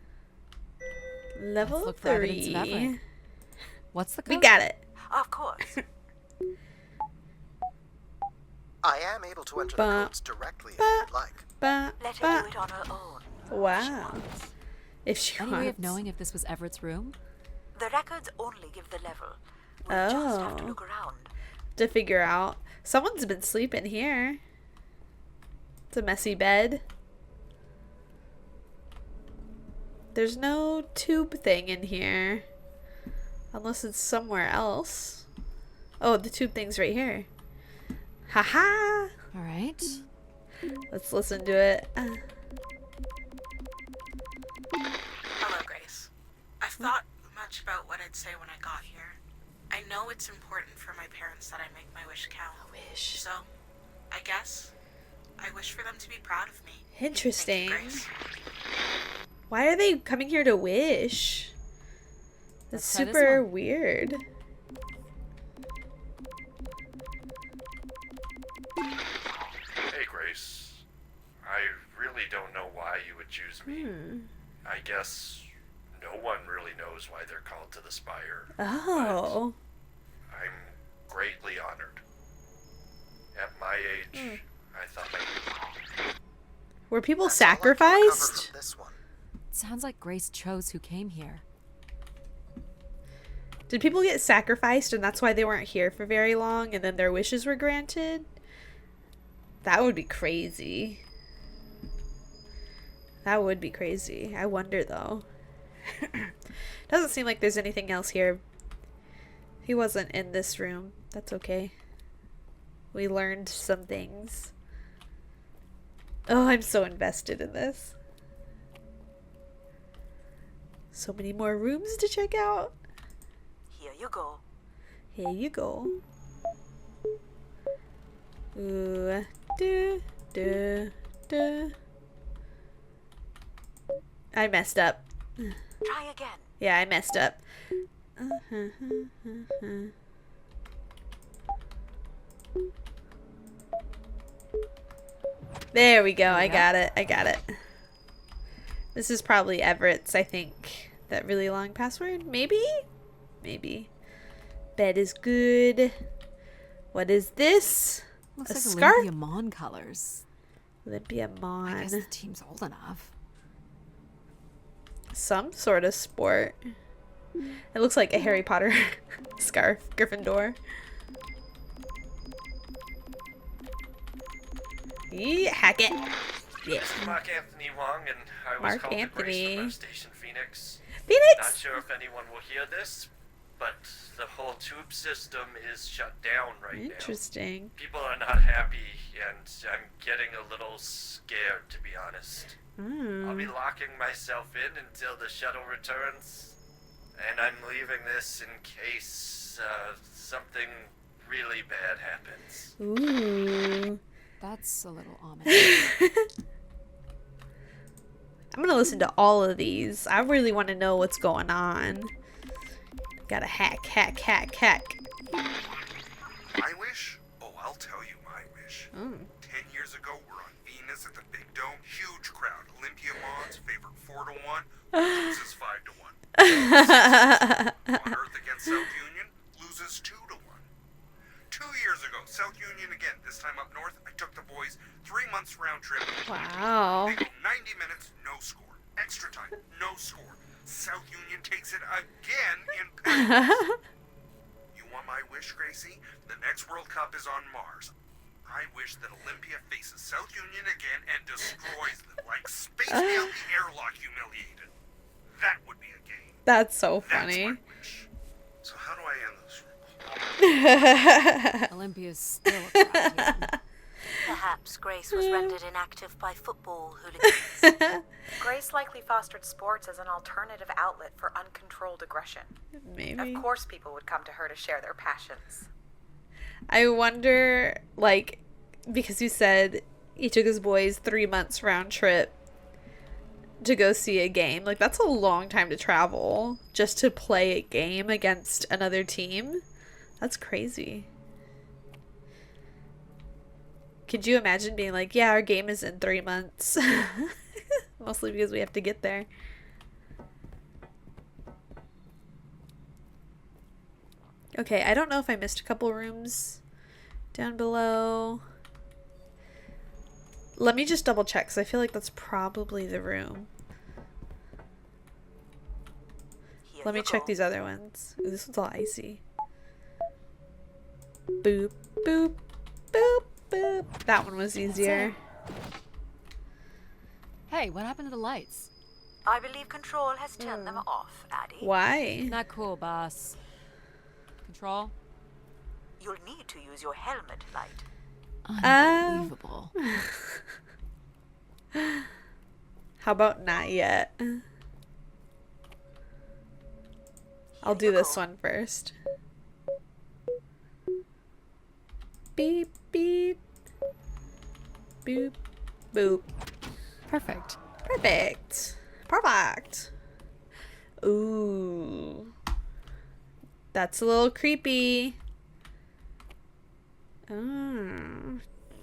Level Let's look for evidence of 3. Everett. What's the code? We got it. Of course. I am able to enter the Ba- codes directly if ba- you'd like. Ba, Let her ba. do it on her own. Wow. If she Any wants. way of knowing if this was Everett's room? The records only give the level. We'll just have to Oh. look around. To figure out. Someone's been sleeping here. It's a messy bed. There's no tube thing in here. Unless it's somewhere else. Oh, the tube thing's right here. Haha! All right. Let's listen to it. Hello, Grace. I've thought much about what I'd say when I got here. I know it's important for my parents that I make my wish count. Wish. So, I guess I wish for them to be proud of me. Interesting. Thank you, Grace. Why are they coming here to wish? That's Let's try this super one. weird. Hey, Grace. I really don't know why you would choose me. I guess no one really knows why they're called to the Spire. Oh. I'm greatly honored. At my age, I thought maybe... Were people That's all I can recover sacrificed? from this one. It sounds like Grace chose who came here. Did people get sacrificed and that's why they weren't here for very long and then their wishes were granted? That would be crazy. That would be crazy. I wonder though. Doesn't seem like there's anything else here. He wasn't in this room. That's okay. We learned some things. Oh, I'm so invested in this. So many more rooms to check out. Here you go. Here you go. Ooh. Do, do, do. I messed up. Try again. Yeah, I messed up. There we go. I got it. I got it. This is probably Everett's, I think. That really long password? Maybe? Maybe. Bed is good. What is this? Looks A like scarf? Olympia Mon colors. Olympia I guess the Mon. team's old enough. Some sort of sport. It looks like a Harry Potter scarf. Gryffindor. Yeah, hack it. Yeah. This is Mark Anthony Wong, and I was Mark called to Grace Anthony. from our station Phoenix. Not Phoenix! sure if anyone will hear this, but the whole tube system is shut down right now. Interesting. People are not happy, and I'm getting a little scared, to be honest. I'll be locking myself in until the shuttle returns, and I'm leaving this in case something really bad happens. Ooh. That's a little ominous. I'm gonna listen to all of these. I really want to know what's going on. Gotta hack, hack, hack, hack. My wish? Oh, I'll tell you my wish. 10 years ago, we're on Venus at the Big Dome. Huge crowd. Olympia Mons favored 4-1. Loses 5-1. On Earth against South Union. Loses 2-1. 2 years ago, South Union again. This time up north, I took the boys 3 months round trip. Wow. They go 90 minutes, no score. Extra time, no score. South Union takes it again in penalties. You want my wish, Gracie? The next World Cup is on Mars. I wish that Olympia faces South Union again and destroys them like Space Nail the airlock humiliated. That would be a game. That's so That's funny. my wish. So how do I end this? Olympia's still a proud team. Perhaps Grace was rendered inactive by football hooligans. Grace likely fostered sports as an alternative outlet for uncontrolled aggression. Maybe. Of course, people would come to her to share their passions. I wonder, like, because you said he took his boys 3 months round trip to go see a game. Like, that's a long time to travel just to play a game against another team. That's crazy. Could you imagine being like, yeah, our game is in 3 months? Mostly because we have to get there. Okay, I don't know if I missed a couple rooms down below. Let me just double check, because I feel like that's probably the room. Let me check these other ones. Ooh, this one's all icy. Boop, boop, boop, boop. That one was easier. Hey, what happened to the lights? I believe Control has turned them off, Addie. Why? Not cool, boss. Control? You'll need to use your helmet light. Unbelievable. How about not yet? I'll do this one first. Beep, beep. Boop, boop. Perfect. Perfect. Perfect. Ooh. That's a little creepy.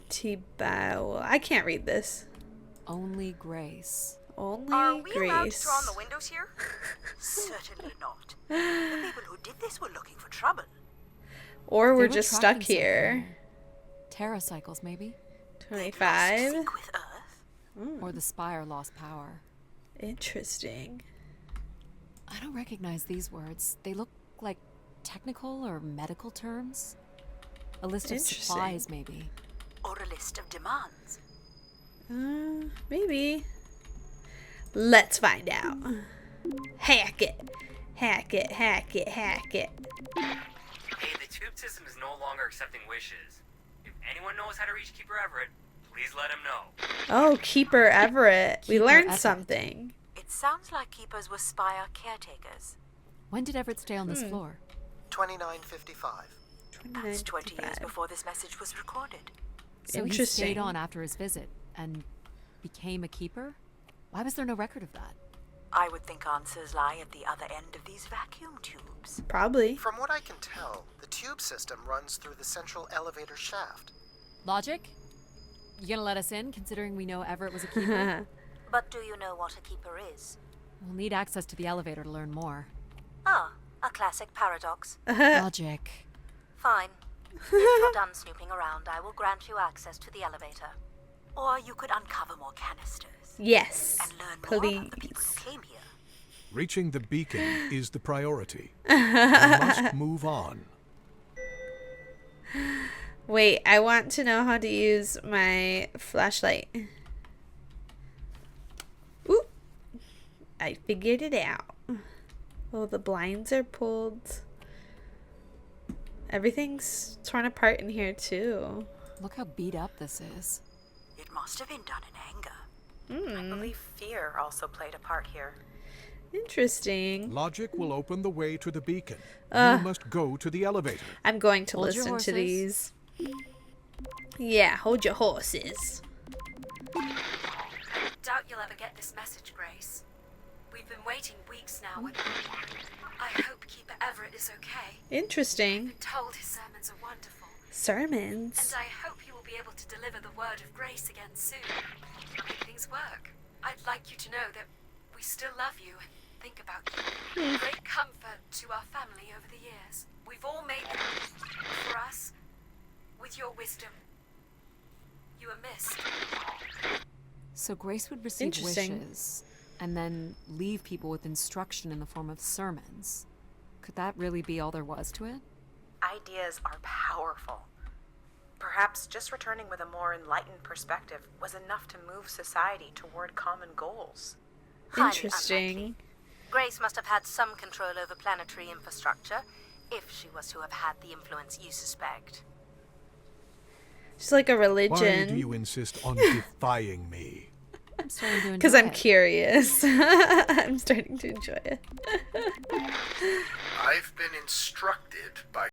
T-bow. I can't read this. Only Grace. Only Are we Grace. allowed to draw on the windows here? Certainly not. The people who did this were looking for trouble. Or They we're were just tracking stuck here. Terracycles, maybe? 25. Sync with Earth. Or the spire lost power. Interesting. I don't recognize these words. They look like technical or medical terms. A list of Interesting. supplies, maybe. Or a list of demands. Maybe. Let's find out. Hack it. Hack it, hack it, hack it. Hey, the tube system is no longer accepting wishes. If anyone knows how to reach Keeper Everett, please let him know. Oh, Keeper Everett. We Keeper learned Everett. something. It sounds like keepers were spire caretakers. When did Everett stay on this floor? 2955. That's 20 years 25. before this message was recorded. So he Interesting. stayed on after his visit and became a keeper? Why was there no record of that? I would think answers lie at the other end of these vacuum tubes. Probably. From what I can tell, the tube system runs through the central elevator shaft. Logic? You gonna let us in, considering we know Everett was a keeper? But do you know what a keeper is? We'll need access to the elevator to learn more. Ah, a classic paradox. Logic. Fine. If you're done snooping around, I will grant you access to the elevator. Or you could uncover more canisters Yes. and learn more about the people Please. who came here. Reaching the beacon is the priority. We must move on. Wait, I want to know how to use my flashlight. Ooh. I figured it out. Oh, the blinds are pulled. Everything's torn apart in here, too. Look how beat up this is. It must have been done in anger. I believe fear also played a part here. Interesting. Logic will open the way to the beacon. You must go to the elevator. I'm going to Hold your listen to horses. these. Yeah, hold your horses. Doubt you'll ever get this message, Grace. We've been waiting weeks now. And I hope Keeper Everett is okay. Interesting. Been told his sermons are wonderful, Sermons. and I hope he will be able to deliver the word of grace again soon. Make things work. I'd like you to know that we still love you and think about you. Great comfort to our family over the years. We've all made them for us. With your wisdom, you are missed. So Grace would receive Interesting. wishes and then leave people with instruction in the form of sermons. Could that really be all there was to it? Ideas are powerful. Perhaps just returning with a more enlightened perspective was enough to move society toward common goals. Highly Interesting. unlikely. Grace must have had some control over planetary infrastructure, if she was to have had the influence you suspect. She's like a Why do religion. you insist on defying me? I'm starting to Because enjoy I'm it. curious. I'm starting to enjoy it. I've been instructed by